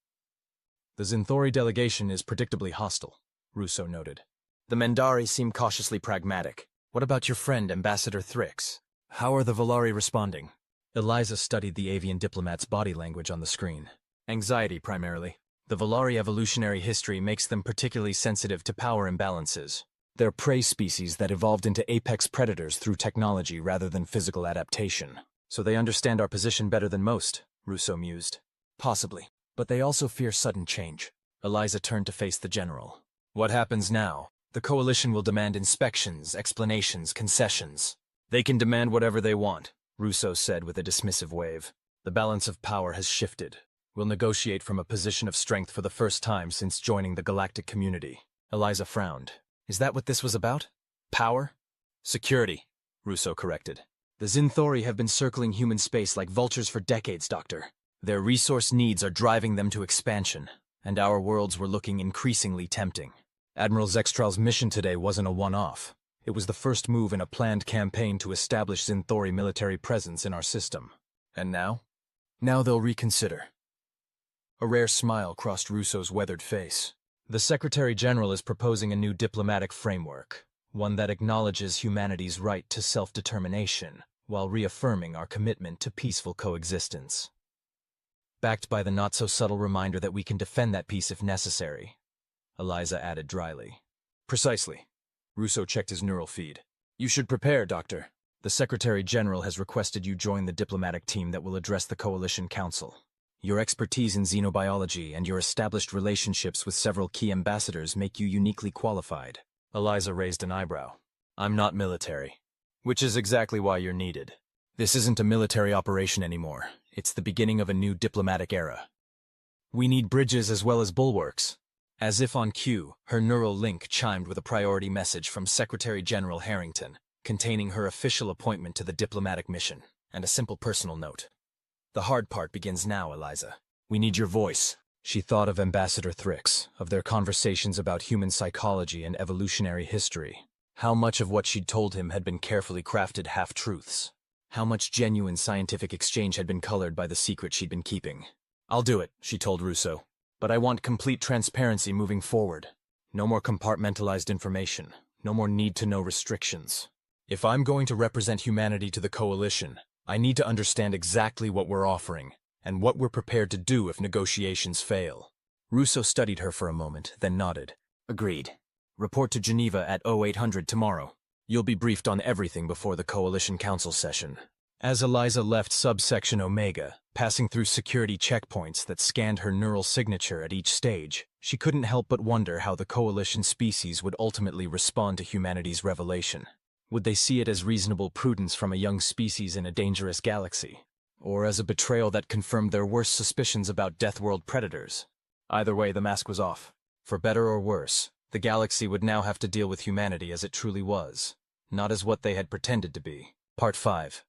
The Zin'Thori delegation is predictably hostile, Russo noted. The Mendari seem cautiously pragmatic. What about your friend, Ambassador Thrix? How are the Volari responding? Eliza studied the avian diplomat's body language on the screen. Anxiety, primarily. The Volari evolutionary history makes them particularly sensitive to power imbalances. They're prey species that evolved into apex predators through technology rather than physical adaptation. So they understand our position better than most, Russo mused. Possibly. But they also fear sudden change. Eliza turned to face the general. What happens now? The Coalition will demand inspections, explanations, concessions. They can demand whatever they want, Russo said with a dismissive wave. The balance of power has shifted. We'll negotiate from a position of strength for the first time since joining the galactic community. Eliza frowned. Is that what this was about? Power? Security, Russo corrected. The Zin'Thori have been circling human space like vultures for decades, Doctor. Their resource needs are driving them to expansion, and our worlds were looking increasingly tempting. Admiral Zextral's mission today wasn't a one-off. It was the first move in a planned campaign to establish Zin'Thori military presence in our system. And now? Now they'll reconsider. A rare smile crossed Russo's weathered face. The Secretary General is proposing a new diplomatic framework, one that acknowledges humanity's right to self-determination, while reaffirming our commitment to peaceful coexistence. Backed by the not-so-subtle reminder that we can defend that peace if necessary, Eliza added dryly. Precisely. Russo checked his neural feed. You should prepare, Doctor. The Secretary General has requested you join the diplomatic team that will address the Coalition Council. Your expertise in xenobiology and your established relationships with several key ambassadors make you uniquely qualified. Eliza raised an eyebrow. I'm not military. Which is exactly why you're needed. This isn't a military operation anymore. It's the beginning of a new diplomatic era. We need bridges as well as bulwarks. As if on cue, her neural link chimed with a priority message from Secretary General Harrington, containing her official appointment to the diplomatic mission, and a simple personal note. The hard part begins now, Eliza. We need your voice. She thought of Ambassador Thrix, of their conversations about human psychology and evolutionary history. How much of what she'd told him had been carefully crafted half-truths. How much genuine scientific exchange had been colored by the secret she'd been keeping. I'll do it, she told Russo. But I want complete transparency moving forward. No more compartmentalized information. No more need-to-know restrictions. If I'm going to represent humanity to the Coalition, I need to understand exactly what we're offering, and what we're prepared to do if negotiations fail. Russo studied her for a moment, then nodded. Agreed. Report to Geneva at 0800 tomorrow. You'll be briefed on everything before the Coalition Council session. As Eliza left subsection Omega, passing through security checkpoints that scanned her neural signature at each stage, she couldn't help but wonder how the Coalition species would ultimately respond to humanity's revelation. Would they see it as reasonable prudence from a young species in a dangerous galaxy? Or as a betrayal that confirmed their worst suspicions about Deathworld predators? Either way, the mask was off. For better or worse, the galaxy would now have to deal with humanity as it truly was, not as what they had pretended to be. Part 5.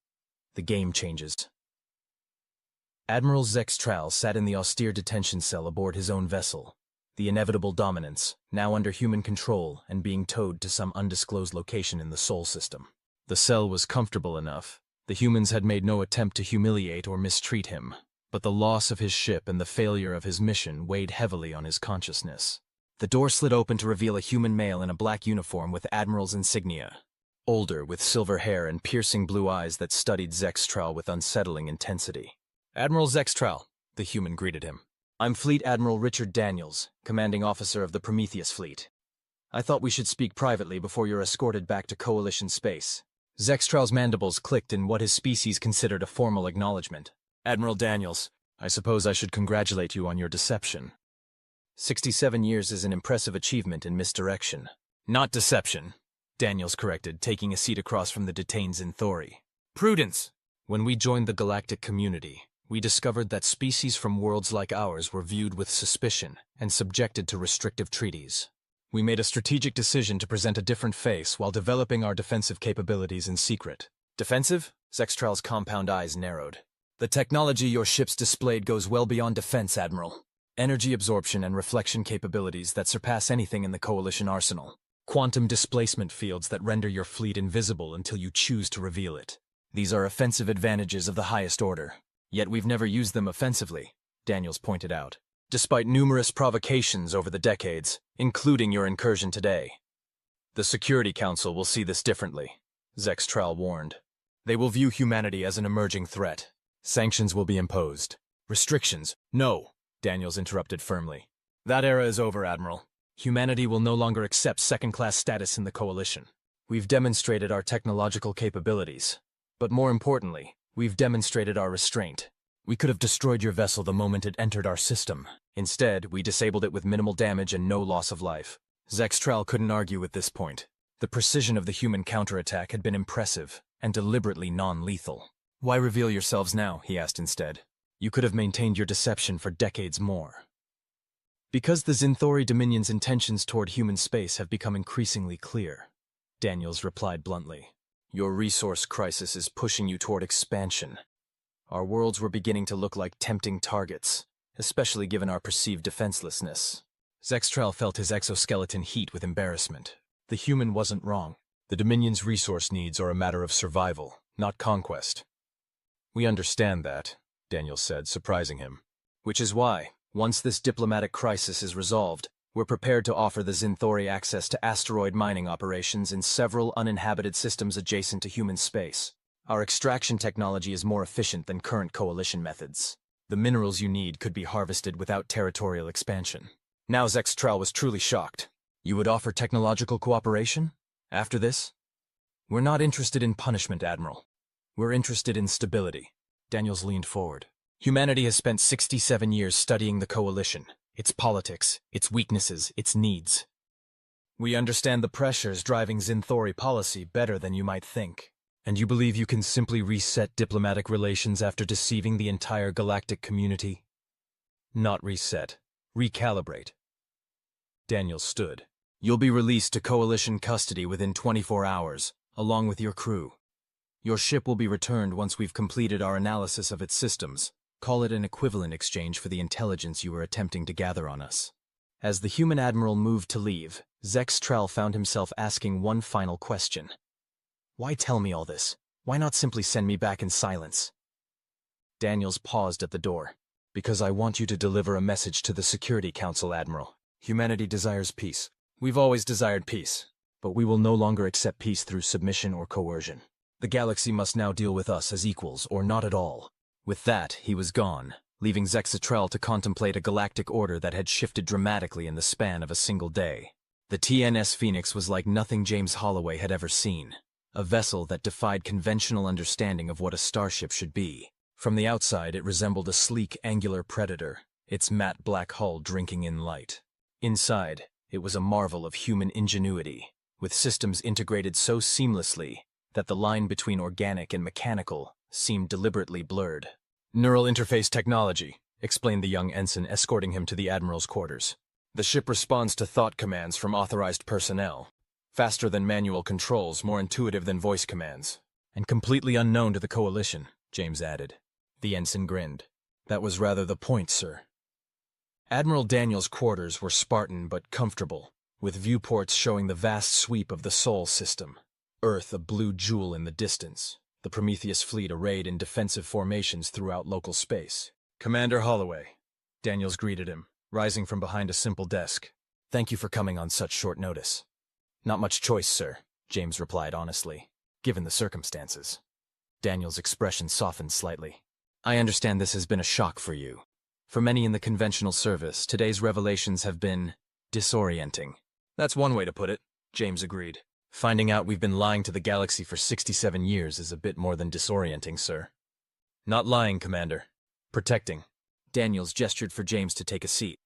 The game changes. Admiral Zin'Thori sat in the austere detention cell aboard his own vessel, the inevitable dominance, now under human control and being towed to some undisclosed location in the Sol system. The cell was comfortable enough. The humans had made no attempt to humiliate or mistreat him, but the loss of his ship and the failure of his mission weighed heavily on his consciousness. The door slid open to reveal a human male in a black uniform with Admiral's insignia. Older, with silver hair and piercing blue eyes that studied Zin'Thori with unsettling intensity. Admiral Zin'Thori, the human greeted him. I'm Fleet Admiral Richard Daniels, commanding officer of the Prometheus fleet. I thought we should speak privately before you're escorted back to Coalition space. Zin'Thori's mandibles clicked in what his species considered a formal acknowledgement. Admiral Daniels, I suppose I should congratulate you on your deception. 67 years is an impressive achievement in misdirection. Not deception, Daniels corrected, taking a seat across from the detained Zin'Thori. Prudence! When we joined the galactic community, we discovered that species from worlds like ours were viewed with suspicion and subjected to restrictive treaties. We made a strategic decision to present a different face while developing our defensive capabilities in secret. Defensive? Zin'Thori's compound eyes narrowed. The technology your ships displayed goes well beyond defense, Admiral. Energy absorption and reflection capabilities that surpass anything in the Coalition arsenal. Quantum displacement fields that render your fleet invisible until you choose to reveal it. These are offensive advantages of the highest order. Yet we've never used them offensively, Daniels pointed out. Despite numerous provocations over the decades, including your incursion today. The Security Council will see this differently, Zin'Thori warned. They will view humanity as an emerging threat. Sanctions will be imposed. Restrictions? No, Daniels interrupted firmly. That era is over, Admiral. Humanity will no longer accept second-class status in the Coalition. We've demonstrated our technological capabilities. But more importantly, we've demonstrated our restraint. We could have destroyed your vessel the moment it entered our system. Instead, we disabled it with minimal damage and no loss of life. Zin'Thori couldn't argue at this point. The precision of the human counterattack had been impressive and deliberately non-lethal. Why reveal yourselves now, he asked instead. You could have maintained your deception for decades more. Because the Zin'Thori Dominion's intentions toward human space have become increasingly clear, Daniels replied bluntly. Your resource crisis is pushing you toward expansion. Our worlds were beginning to look like tempting targets, especially given our perceived defenselessness. Zin'Thori felt his exoskeleton heat with embarrassment. The human wasn't wrong. The Dominion's resource needs are a matter of survival, not conquest. We understand that, Daniels said, surprising him. Which is why, once this diplomatic crisis is resolved, we're prepared to offer the Zin'Thori access to asteroid mining operations in several uninhabited systems adjacent to human space. Our extraction technology is more efficient than current Coalition methods. The minerals you need could be harvested without territorial expansion. Now Zin'Thori was truly shocked. You would offer technological cooperation? After this? We're not interested in punishment, Admiral. We're interested in stability. Daniels leaned forward. Humanity has spent 67 years studying the Coalition, its politics, its weaknesses, its needs. We understand the pressures driving Zin'Thori policy better than you might think. And you believe you can simply reset diplomatic relations after deceiving the entire galactic community? Not reset. Recalibrate. Daniels stood. You'll be released to Coalition custody within 24 hours, along with your crew. Your ship will be returned once we've completed our analysis of its systems. Call it an equivalent exchange for the intelligence you were attempting to gather on us. As the human admiral moved to leave, Zin'Thori found himself asking one final question. Why tell me all this? Why not simply send me back in silence? Daniels paused at the door. Because I want you to deliver a message to the Security Council, Admiral. Humanity desires peace. We've always desired peace, but we will no longer accept peace through submission or coercion. The galaxy must now deal with us as equals, or not at all. With that, he was gone, leaving Zin'Thori to contemplate a galactic order that had shifted dramatically in the span of a single day. The TNS Phoenix was like nothing James Holloway had ever seen, a vessel that defied conventional understanding of what a starship should be. From the outside, it resembled a sleek, angular predator, its matte black hull drinking in light. Inside, it was a marvel of human ingenuity, with systems integrated so seamlessly that the line between organic and mechanical seemed deliberately blurred. "Neural interface technology," explained the young ensign, escorting him to the Admiral's quarters. "The ship responds to thought commands from authorized personnel. Faster than manual controls, more intuitive than voice commands. And completely unknown to the Coalition," James added. The ensign grinned. "That was rather the point, sir." Admiral Daniel's quarters were Spartan but comfortable, with viewports showing the vast sweep of the Sol system. Earth a blue jewel in the distance, the Prometheus fleet arrayed in defensive formations throughout local space. "Commander Holloway," Daniels greeted him, rising from behind a simple desk. "Thank you for coming on such short notice." "Not much choice, sir," James replied honestly, "given the circumstances." Daniel's expression softened slightly. "I understand this has been a shock for you. For many in the conventional service, today's revelations have been disorienting." "That's one way to put it," James agreed. "Finding out we've been lying to the galaxy for 67 years is a bit more than disorienting, sir." "Not lying, Commander. Protecting." Daniels gestured for James to take a seat.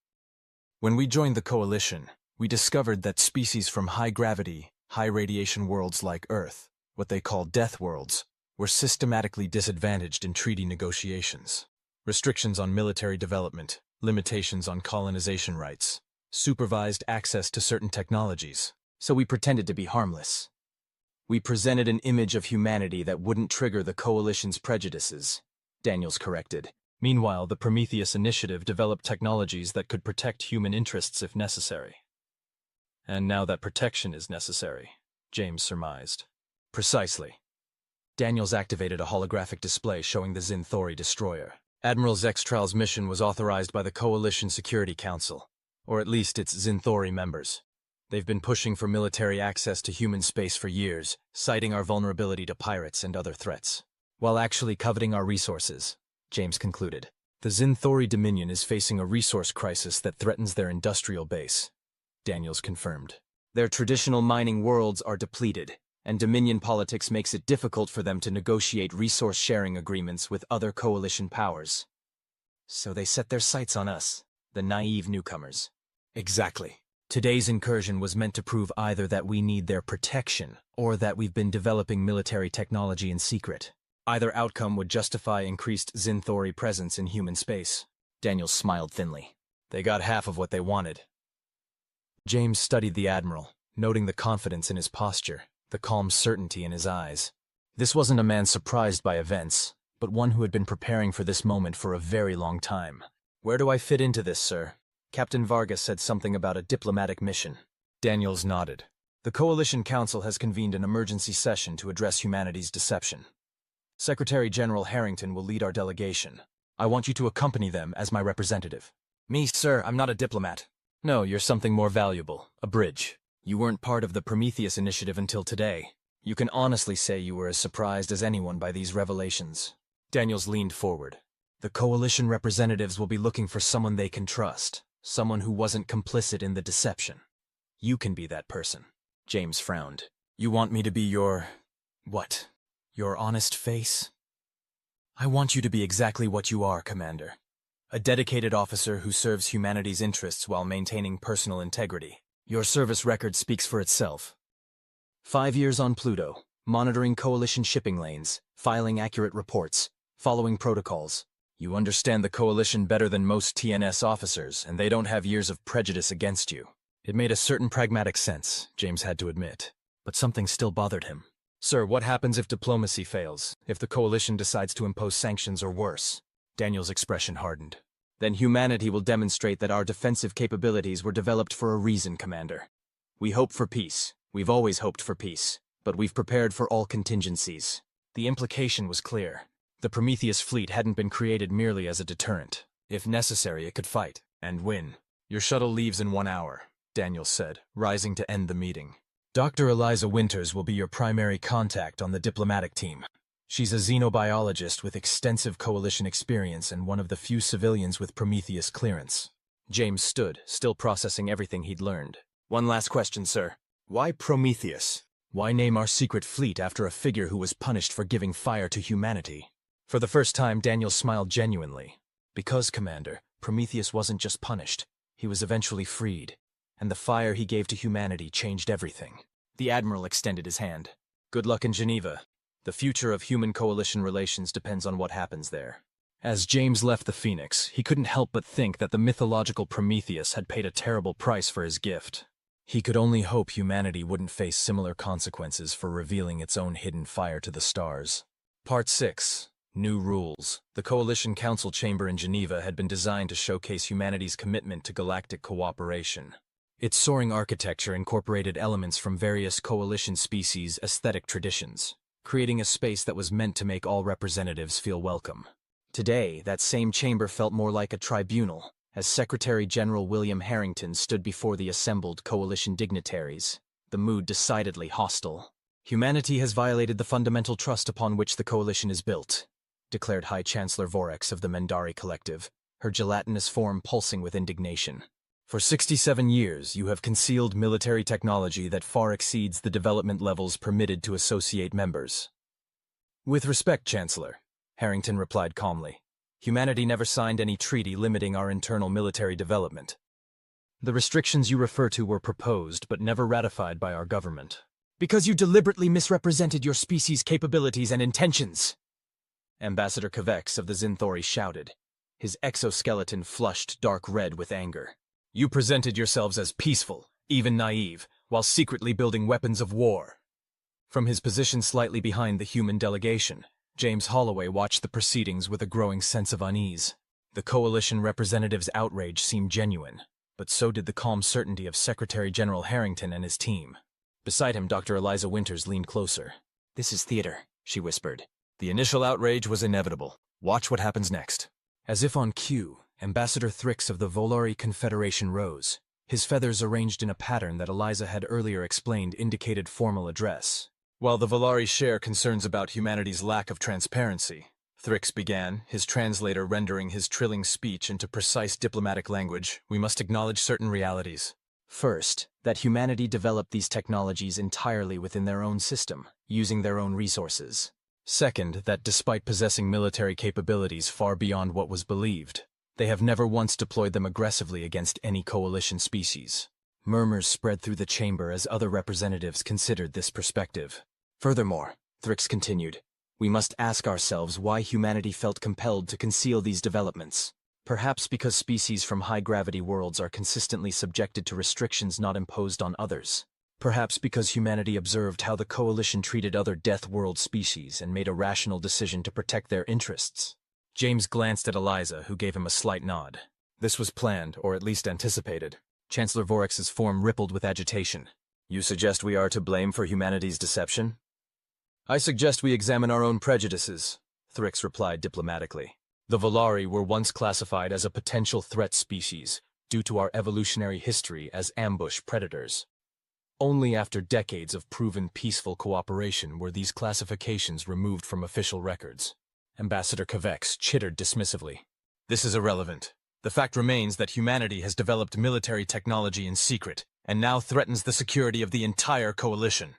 "When we joined the Coalition, we discovered that species from high-gravity, high-radiation worlds like Earth, what they call death worlds, were systematically disadvantaged in treaty negotiations. Restrictions on military development, limitations on colonization rights, supervised access to certain technologies. So we pretended to be harmless. We presented an image of humanity that wouldn't trigger the Coalition's prejudices," Daniels corrected. "Meanwhile, the Prometheus Initiative developed technologies that could protect human interests if necessary." "And now that protection is necessary," James surmised. "Precisely." Daniels activated a holographic display showing the Zin'Thori destroyer. Admiral Zin'Thori's mission was authorized by the Coalition Security Council, or at least its Zin'Thori members. They've been pushing for military access to human space for years, citing our vulnerability to pirates and other threats, while actually coveting our resources, James concluded. "The Zin'Thori Dominion is facing a resource crisis that threatens their industrial base," Daniels confirmed. "Their traditional mining worlds are depleted, and Dominion politics makes it difficult for them to negotiate resource-sharing agreements with other Coalition powers. So they set their sights on us, the naive newcomers." "Exactly. Today's incursion was meant to prove either that we need their protection or that we've been developing military technology in secret. Either outcome would justify increased Zin'Thori presence in human space." Daniels smiled thinly. "They got half of what they wanted." James studied the Admiral, noting the confidence in his posture, the calm certainty in his eyes. This wasn't a man surprised by events, but one who had been preparing for this moment for a very long time. "Where do I fit into this, sir? Captain Vargas said something about a diplomatic mission." Daniels nodded. "The Coalition Council has convened an emergency session to address humanity's deception. Secretary General Harrington will lead our delegation. I want you to accompany them as my representative." "Me, sir, I'm not a diplomat." "No, you're something more valuable, a bridge. You weren't part of the Prometheus Initiative until today. You can honestly say you were as surprised as anyone by these revelations." Daniels leaned forward. "The Coalition representatives will be looking for someone they can trust. Someone who wasn't complicit in the deception. You can be that person." James frowned. "You want me to be your... what? Your honest face?" "I want you to be exactly what you are, Commander. A dedicated officer who serves humanity's interests while maintaining personal integrity. Your service record speaks for itself. 5 years on Pluto, monitoring Coalition shipping lanes, filing accurate reports, following protocols. You understand the Coalition better than most TNS officers, and they don't have years of prejudice against you." It made a certain pragmatic sense, James had to admit, but something still bothered him. "Sir, what happens if diplomacy fails, if the Coalition decides to impose sanctions or worse?" Daniel's expression hardened. "Then humanity will demonstrate that our defensive capabilities were developed for a reason, Commander. We hope for peace. We've always hoped for peace, but we've prepared for all contingencies." The implication was clear. The Prometheus fleet hadn't been created merely as a deterrent. If necessary, it could fight, and win. "Your shuttle leaves in 1 hour." Daniel said, rising to end the meeting. Dr. Eliza Winters will be your primary contact on the diplomatic team. She's a xenobiologist with extensive coalition experience and one of the few civilians with Prometheus clearance. James stood, still processing everything he'd learned. One last question, sir. Why Prometheus? Why name our secret fleet after a figure who was punished for giving fire to humanity? For the first time, Daniel smiled genuinely. Because, Commander, Prometheus wasn't just punished. He was eventually freed, and the fire he gave to humanity changed everything. The Admiral extended his hand. Good luck in Geneva. The future of human coalition relations depends on what happens there. As James left the Phoenix, he couldn't help but think that the mythological Prometheus had paid a terrible price for his gift. He could only hope humanity wouldn't face similar consequences for revealing its own hidden fire to the stars. Part 6. New Rules. The Coalition Council Chamber in Geneva had been designed to showcase humanity's commitment to galactic cooperation. Its soaring architecture incorporated elements from various coalition species' aesthetic traditions, creating a space that was meant to make all representatives feel welcome. Today, that same chamber felt more like a tribunal, as Secretary General William Harrington stood before the assembled coalition dignitaries, the mood decidedly hostile. Humanity has violated the fundamental trust upon which the coalition is built, declared High Chancellor Vorex of the Mendari Collective, her gelatinous form pulsing with indignation. For 67 years, you have concealed military technology that far exceeds the development levels permitted to associate members. With respect, Chancellor, Harrington replied calmly. Humanity never signed any treaty limiting our internal military development. The restrictions you refer to were proposed but never ratified by our government. Because you deliberately misrepresented your species' capabilities and intentions, Ambassador Kvex of the Zin'Thori shouted, his exoskeleton flushed dark red with anger. You presented yourselves as peaceful, even naive, while secretly building weapons of war. From his position slightly behind the human delegation, James Holloway watched the proceedings with a growing sense of unease. The coalition representative's outrage seemed genuine, but so did the calm certainty of Secretary General Harrington and his team. Beside him, Dr. Eliza Winters leaned closer. This is theater, she whispered. The initial outrage was inevitable. Watch what happens next. As if on cue, Ambassador Thrix of the Volari Confederation rose. His feathers arranged in a pattern that Eliza had earlier explained indicated formal address. While the Volari share concerns about humanity's lack of transparency, Thrix began, his translator rendering his trilling speech into precise diplomatic language, we must acknowledge certain realities. First, that humanity developed these technologies entirely within their own system, using their own resources. Second, that despite possessing military capabilities far beyond what was believed, they have never once deployed them aggressively against any coalition species. Murmurs spread through the chamber as other representatives considered this perspective. Furthermore, Thrix continued, we must ask ourselves why humanity felt compelled to conceal these developments. Perhaps because species from high-gravity worlds are consistently subjected to restrictions not imposed on others. Perhaps because humanity observed how the coalition treated other Death World species and made a rational decision to protect their interests. James glanced at Eliza, who gave him a slight nod. This was planned, or at least anticipated. Chancellor Vorex's form rippled with agitation. You suggest we are to blame for humanity's deception? I suggest we examine our own prejudices, Thrix replied diplomatically. The Volari were once classified as a potential threat species, due to our evolutionary history as ambush predators. Only after decades of proven peaceful cooperation were these classifications removed from official records. Ambassador Kvex chittered dismissively. This is irrelevant. The fact remains that humanity has developed military technology in secret, and now threatens the security of the entire coalition.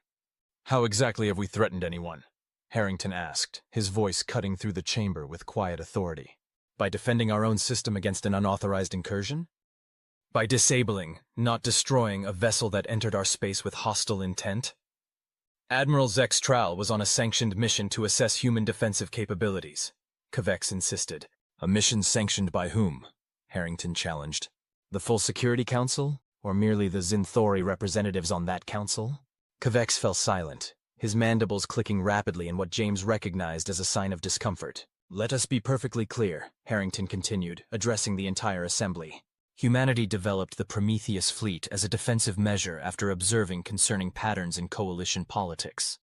How exactly have we threatened anyone? Harrington asked, his voice cutting through the chamber with quiet authority. By defending our own system against an unauthorized incursion? By disabling, not destroying, a vessel that entered our space with hostile intent? Admiral Zex Trowel was on a sanctioned mission to assess human defensive capabilities, Kvex insisted. A mission sanctioned by whom? Harrington challenged. The full Security Council? Or merely the Zin'Thori representatives on that council? Kvex fell silent, his mandibles clicking rapidly in what James recognized as a sign of discomfort. Let us be perfectly clear, Harrington continued, addressing the entire assembly. Humanity developed the Prometheus fleet as a defensive measure after observing concerning patterns in coalition politics.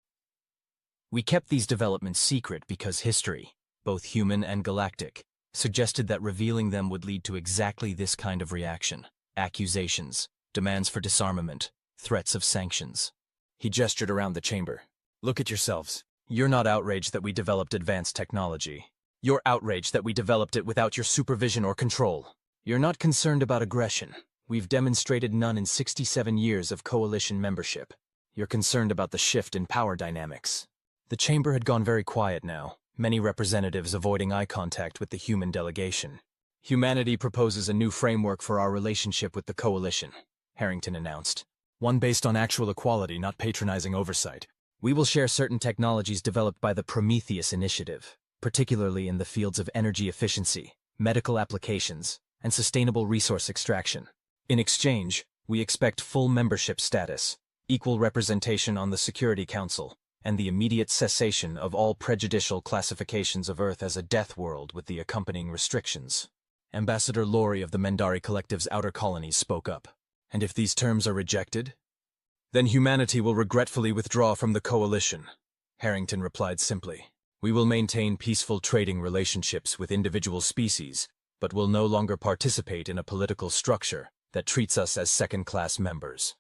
We kept these developments secret because history, both human and galactic, suggested that revealing them would lead to exactly this kind of reaction: accusations, demands for disarmament, threats of sanctions. He gestured around the chamber. Look at yourselves. You're not outraged that we developed advanced technology. You're outraged that we developed it without your supervision or control. You're not concerned about aggression. We've demonstrated none in 67 years of coalition membership. You're concerned about the shift in power dynamics. The chamber had gone very quiet now, many representatives avoiding eye contact with the human delegation. Humanity proposes a new framework for our relationship with the coalition, Harrington announced. One based on actual equality, not patronizing oversight. We will share certain technologies developed by the Prometheus Initiative, particularly in the fields of energy efficiency, medical applications, and sustainable resource extraction. In exchange, we expect full membership status, equal representation on the Security Council, and the immediate cessation of all prejudicial classifications of Earth as a death world with the accompanying restrictions. Ambassador Lori of the Mendari Collective's outer colonies spoke up. And if these terms are rejected? Then humanity will regretfully withdraw from the coalition, Harrington replied simply. We will maintain peaceful trading relationships with individual species, but will no longer participate in a political structure that treats us as second-class members.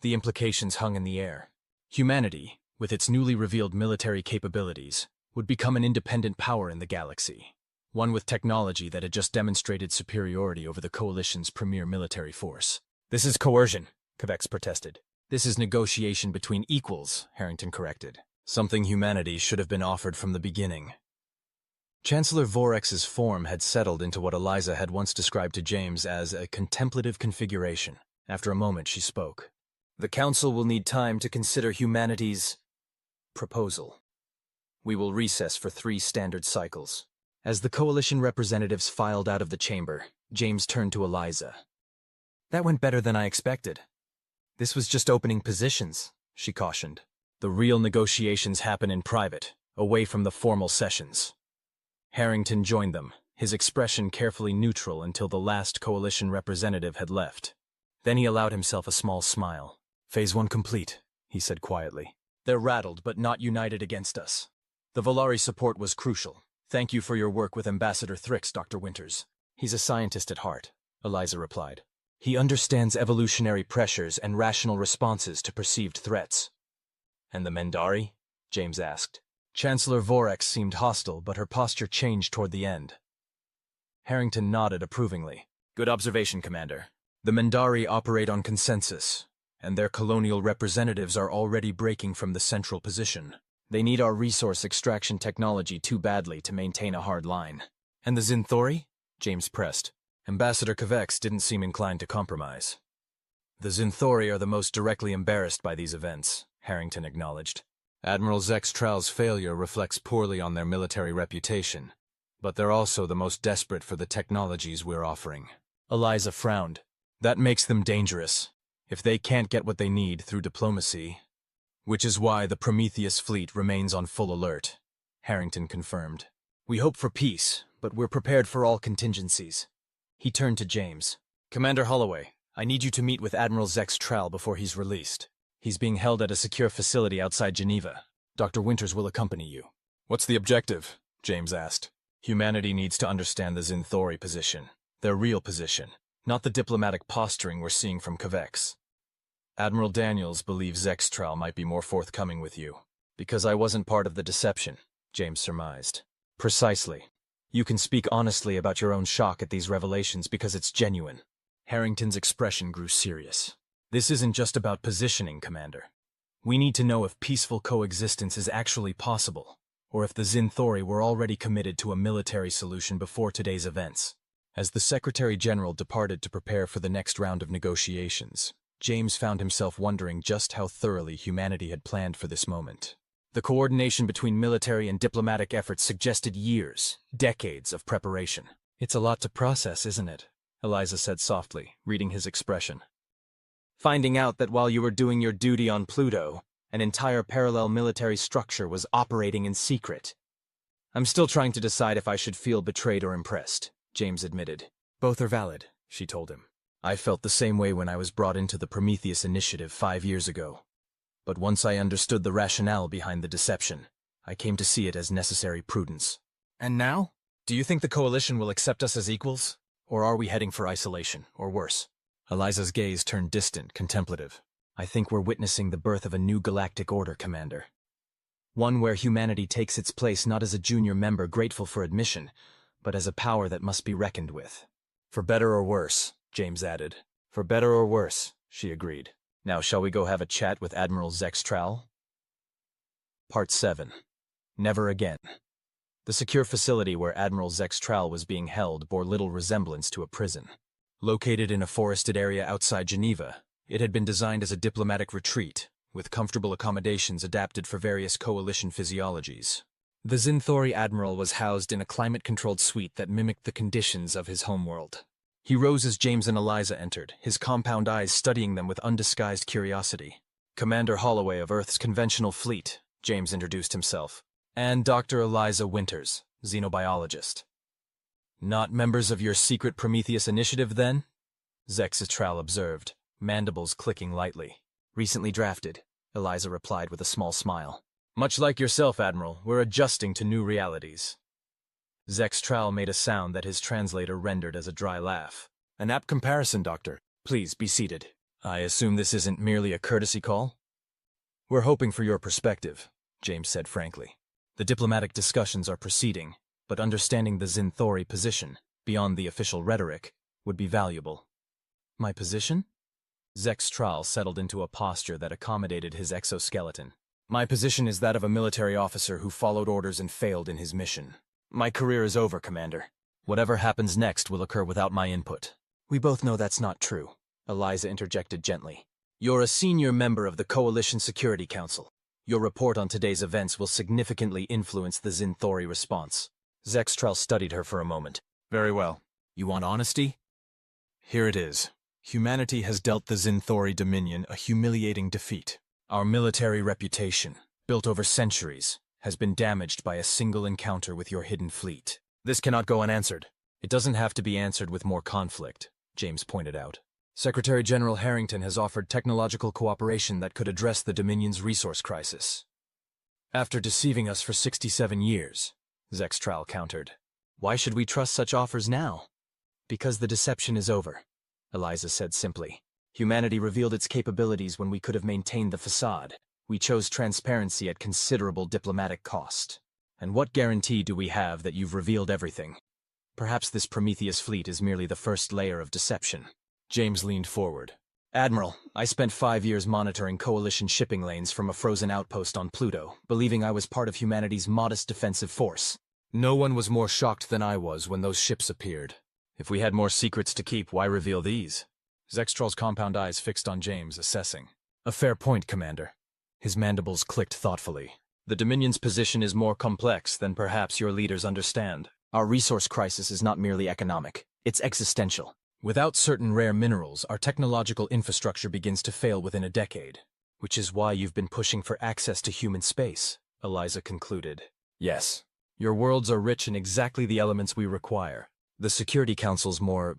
The implications hung in the air. Humanity, with its newly revealed military capabilities, would become an independent power in the galaxy, one with technology that had just demonstrated superiority over the Coalition's premier military force. This is coercion, Quevex protested. This is negotiation between equals, Harrington corrected. Something humanity should have been offered from the beginning. Chancellor Vorex's form had settled into what Eliza had once described to James as a contemplative configuration. After a moment, she spoke. The Council will need time to consider humanity's proposal. We will recess for 3 standard cycles. As the Coalition representatives filed out of the chamber, James turned to Eliza. That went better than I expected. This was just opening positions, she cautioned. The real negotiations happen in private, away from the formal sessions. Harrington joined them, his expression carefully neutral until the last Coalition representative had left. Then he allowed himself a small smile. Phase 1 complete, he said quietly. They're rattled but not united against us. The Volari support was crucial. Thank you for your work with Ambassador Thrix, Dr. Winters. He's a scientist at heart, Eliza replied. He understands evolutionary pressures and rational responses to perceived threats. And the Mendari? James asked. Chancellor Vorex seemed hostile, but her posture changed toward the end. Harrington nodded approvingly. Good observation, Commander. The Mendari operate on consensus, and their colonial representatives are already breaking from the central position. They need our resource extraction technology too badly to maintain a hard line. And the Zin'Thori? James pressed. Ambassador Quevex didn't seem inclined to compromise. The Zin'Thori are the most directly embarrassed by these events, Harrington acknowledged. Admiral Zextral's failure reflects poorly on their military reputation, but they're also the most desperate for the technologies we're offering. Eliza frowned. That makes them dangerous. If they can't get what they need through diplomacy, which is why the Prometheus fleet remains on full alert, Harrington confirmed. We hope for peace, but we're prepared for all contingencies. He turned to James. Commander Holloway, I need you to meet with Admiral Zextral before he's released. He's being held at a secure facility outside Geneva. Dr. Winters will accompany you. What's the objective? James asked. Humanity needs to understand the Zin'Thori position, their real position, not the diplomatic posturing we're seeing from Quevex. Admiral Daniels believes Zextral might be more forthcoming with you. Because I wasn't part of the deception, James surmised. Precisely. You can speak honestly about your own shock at these revelations because it's genuine. Harrington's expression grew serious. This isn't just about positioning, Commander. We need to know if peaceful coexistence is actually possible, or if the Zin'Thori were already committed to a military solution before today's events. As the Secretary-General departed to prepare for the next round of negotiations, James found himself wondering just how thoroughly humanity had planned for this moment. The coordination between military and diplomatic efforts suggested years, decades of preparation. It's a lot to process, isn't it? Eliza said softly, reading his expression. Finding out that while you were doing your duty on Pluto, an entire parallel military structure was operating in secret. I'm still trying to decide if I should feel betrayed or impressed, James admitted. Both are valid, she told him. I felt the same way when I was brought into the Prometheus Initiative 5 years ago. But once I understood the rationale behind the deception, I came to see it as necessary prudence. And now? Do you think the Coalition will accept us as equals? Or are we heading for isolation, or worse? Eliza's gaze turned distant, contemplative. I think we're witnessing the birth of a new galactic order, Commander. One where humanity takes its place not as a junior member grateful for admission, but as a power that must be reckoned with. For better or worse, James added. For better or worse, she agreed. Now shall we go have a chat with Admiral Zin'Thori? Part 7. Never Again. The secure facility where Admiral Zin'Thori was being held bore little resemblance to a prison. Located in a forested area outside Geneva, it had been designed as a diplomatic retreat, with comfortable accommodations adapted for various coalition physiologies. The Zin'Thori Admiral was housed in a climate-controlled suite that mimicked the conditions of his homeworld. He rose as James and Eliza entered, his compound eyes studying them with undisguised curiosity. Commander Holloway of Earth's conventional fleet, James introduced himself, and Dr. Eliza Winters, xenobiologist. Not members of your secret Prometheus initiative, then? Zin'Thori observed, mandibles clicking lightly. Recently drafted, Eliza replied with a small smile. Much like yourself, Admiral, we're adjusting to new realities. Zin'Thori made a sound that his translator rendered as a dry laugh. An apt comparison, Doctor. Please, be seated. I assume this isn't merely a courtesy call? We're hoping for your perspective, James said frankly. The diplomatic discussions are proceeding, but understanding the Zin'Thori position, beyond the official rhetoric, would be valuable. My position? Zin'Thori settled into a posture that accommodated his exoskeleton. My position is that of a military officer who followed orders and failed in his mission. My career is over, Commander. Whatever happens next will occur without my input. We both know that's not true, Eliza interjected gently. You're a senior member of the Coalition Security Council. Your report on today's events will significantly influence the Zin'Thori response. Zin'Thori studied her for a moment. Very well. You want honesty? Here it is. Humanity has dealt the Zin'Thori Dominion a humiliating defeat. Our military reputation, built over centuries, has been damaged by a single encounter with your hidden fleet. This cannot go unanswered. It doesn't have to be answered with more conflict, James pointed out. Secretary General Harrington has offered technological cooperation that could address the Dominion's resource crisis. After deceiving us for 67 years, Zin'Thori countered. Why should we trust such offers now? Because the deception is over, Eliza said simply. Humanity revealed its capabilities when we could have maintained the facade. We chose transparency at considerable diplomatic cost. And what guarantee do we have that you've revealed everything? Perhaps this Prometheus fleet is merely the first layer of deception. James leaned forward. Admiral, I spent 5 years monitoring Coalition shipping lanes from a frozen outpost on Pluto, believing I was part of humanity's modest defensive force. No one was more shocked than I was when those ships appeared. If we had more secrets to keep, why reveal these? Zin'Thori's compound eyes fixed on James, assessing. A fair point, Commander. His mandibles clicked thoughtfully. The Dominion's position is more complex than perhaps your leaders understand. Our resource crisis is not merely economic. It's existential. Without certain rare minerals, our technological infrastructure begins to fail within a decade. Which is why you've been pushing for access to human space, Eliza concluded. Yes. Your worlds are rich in exactly the elements we require. The Security Council's more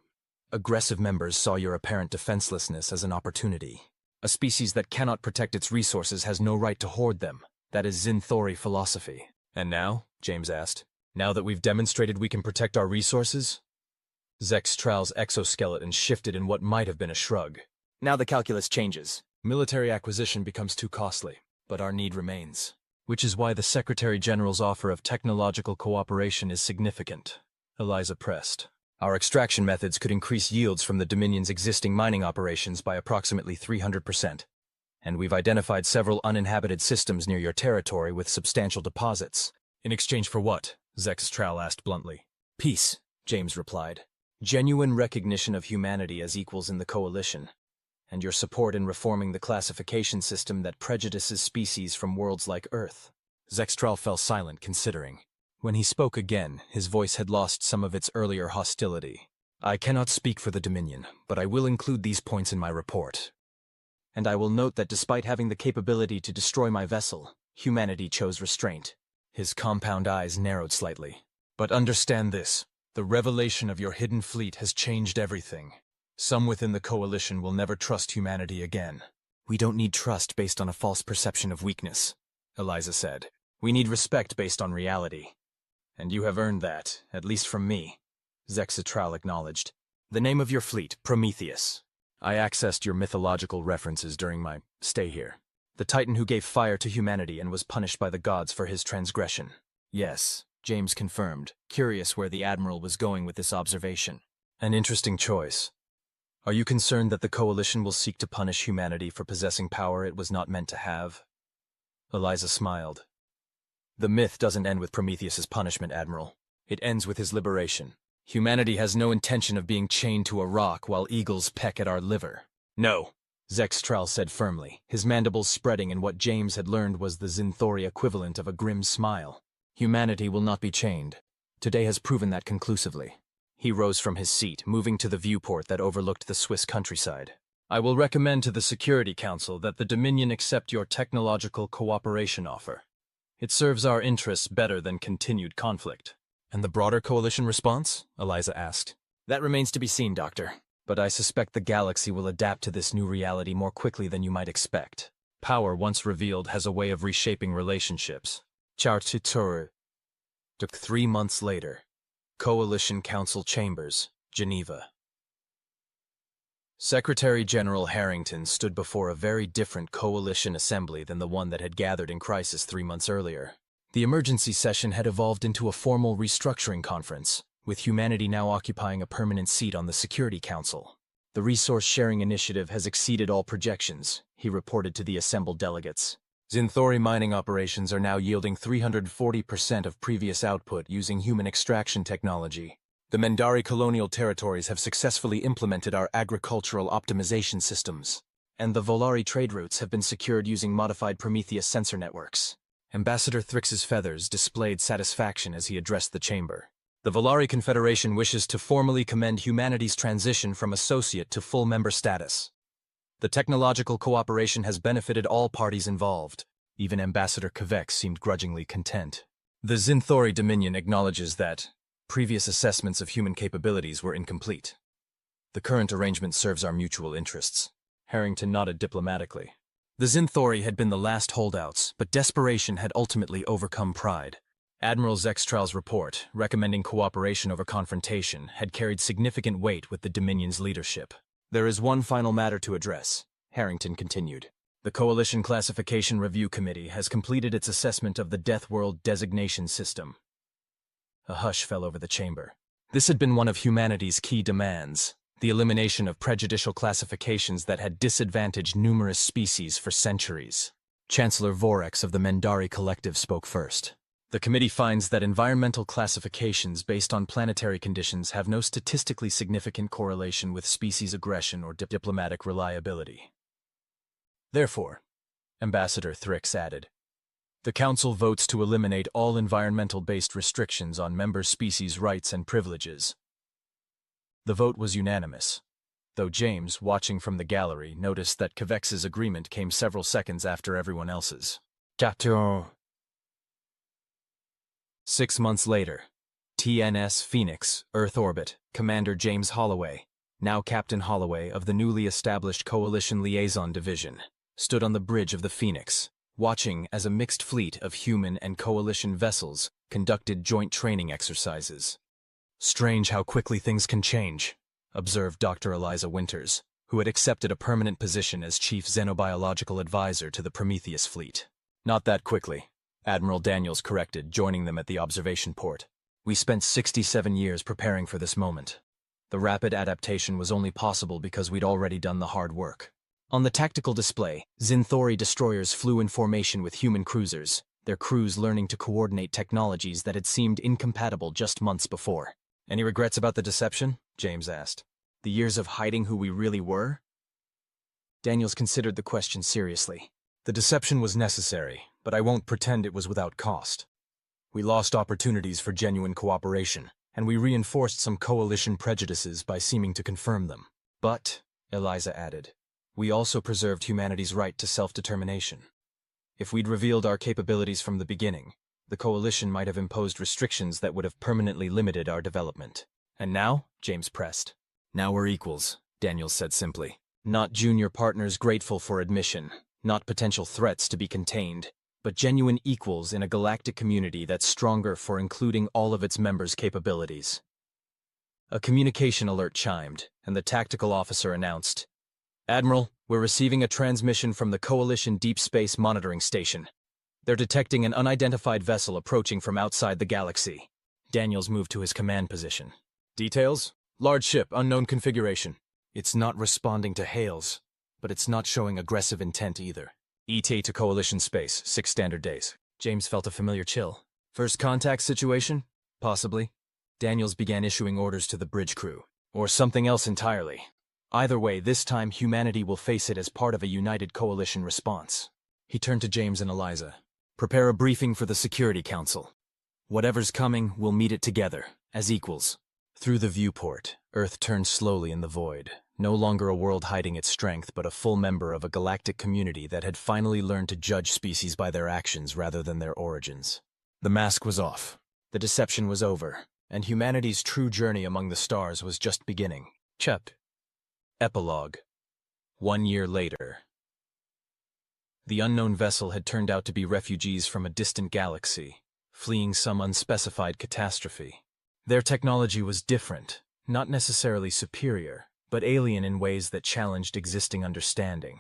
aggressive members saw your apparent defenselessness as an opportunity. A species that cannot protect its resources has no right to hoard them. That is Zin'Thori philosophy. And now, James asked, now that we've demonstrated we can protect our resources? Zin'Thori's exoskeleton shifted in what might have been a shrug. Now the calculus changes. Military acquisition becomes too costly, but our need remains. Which is why the Secretary General's offer of technological cooperation is significant. Eliza pressed. Our extraction methods could increase yields from the Dominion's existing mining operations by approximately 300%. And we've identified several uninhabited systems near your territory with substantial deposits. In exchange for what? Zin'Thori asked bluntly. Peace, James replied. Genuine recognition of humanity as equals in the Coalition. And your support in reforming the classification system that prejudices species from worlds like Earth. Zin'Thori fell silent, considering. When he spoke again, his voice had lost some of its earlier hostility. I cannot speak for the Dominion, but I will include these points in my report. And I will note that despite having the capability to destroy my vessel, humanity chose restraint. His compound eyes narrowed slightly. But understand this. The revelation of your hidden fleet has changed everything. Some within the Coalition will never trust humanity again. We don't need trust based on a false perception of weakness, Eliza said. We need respect based on reality. And you have earned that, at least from me, Zin'Thori acknowledged. The name of your fleet, Prometheus. I accessed your mythological references during my stay here. The Titan who gave fire to humanity and was punished by the gods for his transgression. Yes, James confirmed, curious where the Admiral was going with this observation. An interesting choice. Are you concerned that the Coalition will seek to punish humanity for possessing power it was not meant to have? Eliza smiled. The myth doesn't end with Prometheus's punishment, Admiral. It ends with his liberation. Humanity has no intention of being chained to a rock while eagles peck at our liver. No, Zin'Thori said firmly, his mandibles spreading in what James had learned was the Zin'Thori equivalent of a grim smile. Humanity will not be chained. Today has proven that conclusively. He rose from his seat, moving to the viewport that overlooked the Swiss countryside. I will recommend to the Security Council that the Dominion accept your technological cooperation offer. It serves our interests better than continued conflict. And the broader Coalition response? Eliza asked. That remains to be seen, Doctor. But I suspect the galaxy will adapt to this new reality more quickly than you might expect. Power, once revealed, has a way of reshaping relationships. Zin'Thori. 3 months later. Coalition Council Chambers, Geneva. Secretary General Harrington stood before a very different coalition assembly than the one that had gathered in crisis 3 months earlier. The emergency session had evolved into a formal restructuring conference, with humanity now occupying a permanent seat on the Security Council. The resource-sharing initiative has exceeded all projections, he reported to the assembled delegates. Zin'Thori mining operations are now yielding 340% of previous output using human extraction technology. The Mendari colonial territories have successfully implemented our agricultural optimization systems, and the Volari trade routes have been secured using modified Prometheus sensor networks. Ambassador Thrix's feathers displayed satisfaction as he addressed the chamber. The Volari Confederation wishes to formally commend humanity's transition from associate to full member status. The technological cooperation has benefited all parties involved. Even Ambassador Kvex seemed grudgingly content. The Zin'Thori Dominion acknowledges that previous assessments of human capabilities were incomplete. The current arrangement serves our mutual interests. Harrington nodded diplomatically. The Zin'Thori had been the last holdouts, but desperation had ultimately overcome pride. Admiral Zin'Thori's report, recommending cooperation over confrontation, had carried significant weight with the Dominion's leadership. There is one final matter to address, Harrington continued. The Coalition Classification Review Committee has completed its assessment of the Death World designation system. A hush fell over the chamber. This had been one of humanity's key demands. The elimination of prejudicial classifications that had disadvantaged numerous species for centuries. Chancellor Vorex of the Mendari Collective spoke first. The committee finds that environmental classifications based on planetary conditions have no statistically significant correlation with species aggression or diplomatic reliability. Therefore, Ambassador Thrix added, the Council votes to eliminate all environmental-based restrictions on member species' rights and privileges. The vote was unanimous, though James, watching from the gallery, noticed that Kvex's agreement came several seconds after everyone else's. 6 months later, TNS Phoenix, Earth Orbit, Commander James Holloway, now Captain Holloway of the newly established Coalition Liaison Division, stood on the bridge of the Phoenix, watching as a mixed fleet of human and Coalition vessels conducted joint training exercises. Strange how quickly things can change, observed Dr. Eliza Winters, who had accepted a permanent position as Chief Xenobiological Advisor to the Prometheus fleet. Not that quickly, Admiral Daniels corrected, joining them at the observation port. We spent 67 years preparing for this moment. The rapid adaptation was only possible because we'd already done the hard work. On the tactical display, Zin'Thori destroyers flew in formation with human cruisers, their crews learning to coordinate technologies that had seemed incompatible just months before. Any regrets about the deception? James asked. The years of hiding who we really were? Daniels considered the question seriously. The deception was necessary, but I won't pretend it was without cost. We lost opportunities for genuine cooperation, and we reinforced some Coalition prejudices by seeming to confirm them. But, Eliza added, we also preserved humanity's right to self-determination. If we'd revealed our capabilities from the beginning, the Coalition might have imposed restrictions that would have permanently limited our development. And now? James pressed. Now we're equals, Daniels said simply. Not junior partners grateful for admission, not potential threats to be contained, but genuine equals in a galactic community that's stronger for including all of its members' capabilities. A communication alert chimed, and the tactical officer announced, "Admiral, we're receiving a transmission from the Coalition Deep Space Monitoring Station. They're detecting an unidentified vessel approaching from outside the galaxy." Daniels moved to his command position. "Details? Large ship, unknown configuration. It's not responding to hails, but it's not showing aggressive intent either. ETA to Coalition space, 6 standard days." James felt a familiar chill. First contact situation? Possibly. Daniels began issuing orders to the bridge crew. Or something else entirely. Either way, this time humanity will face it as part of a united coalition response. He turned to James and Eliza. "Prepare a briefing for the Security Council. Whatever's coming, we'll meet it together, as equals." Through the viewport, Earth turned slowly in the void. No longer a world hiding its strength, but a full member of a galactic community that had finally learned to judge species by their actions rather than their origins. The mask was off. The deception was over, and humanity's true journey among the stars was just beginning. Epilogue. 1 year later. The unknown vessel had turned out to be refugees from a distant galaxy, fleeing some unspecified catastrophe. Their technology was different, not necessarily superior, but alien in ways that challenged existing understanding.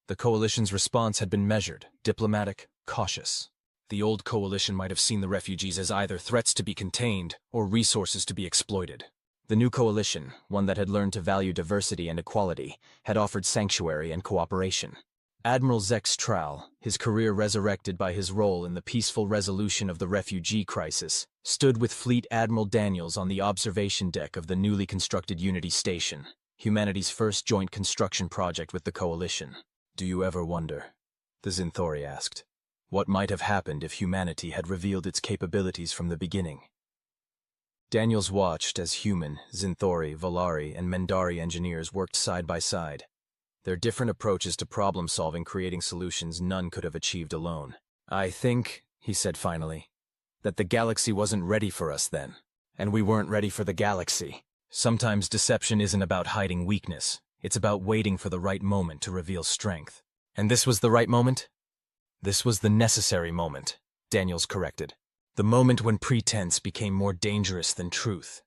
The Coalition's response had been measured, diplomatic, cautious. The old Coalition might have seen the refugees as either threats to be contained or resources to be exploited. The new Coalition, one that had learned to value diversity and equality, had offered sanctuary and cooperation. Admiral Zin'Thori, his career resurrected by his role in the peaceful resolution of the refugee crisis, stood with Fleet Admiral Daniels on the observation deck of the newly constructed Unity Station, humanity's first joint construction project with the Coalition. "Do you ever wonder," the Zin'Thori asked, "what might have happened if humanity had revealed its capabilities from the beginning?" Daniels watched as human, Zin'Thori, Volari, and Mendari engineers worked side by side. Their different approaches to problem-solving creating solutions none could have achieved alone. "I think," he said finally, "that the galaxy wasn't ready for us then, and we weren't ready for the galaxy. Sometimes deception isn't about hiding weakness, it's about waiting for the right moment to reveal strength. And this was the right moment? This was the necessary moment," Daniels corrected. "The moment when pretense became more dangerous than truth."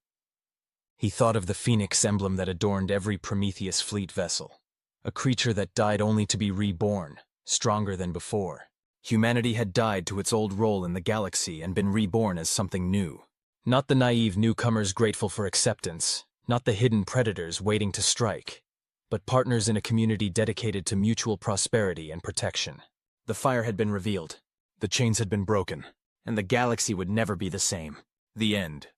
He thought of the phoenix emblem that adorned every Prometheus fleet vessel. A creature that died only to be reborn, stronger than before. Humanity had died to its old role in the galaxy and been reborn as something new. Not the naive newcomers grateful for acceptance, not the hidden predators waiting to strike, but partners in a community dedicated to mutual prosperity and protection. The fire had been revealed, the chains had been broken, and the galaxy would never be the same. The end.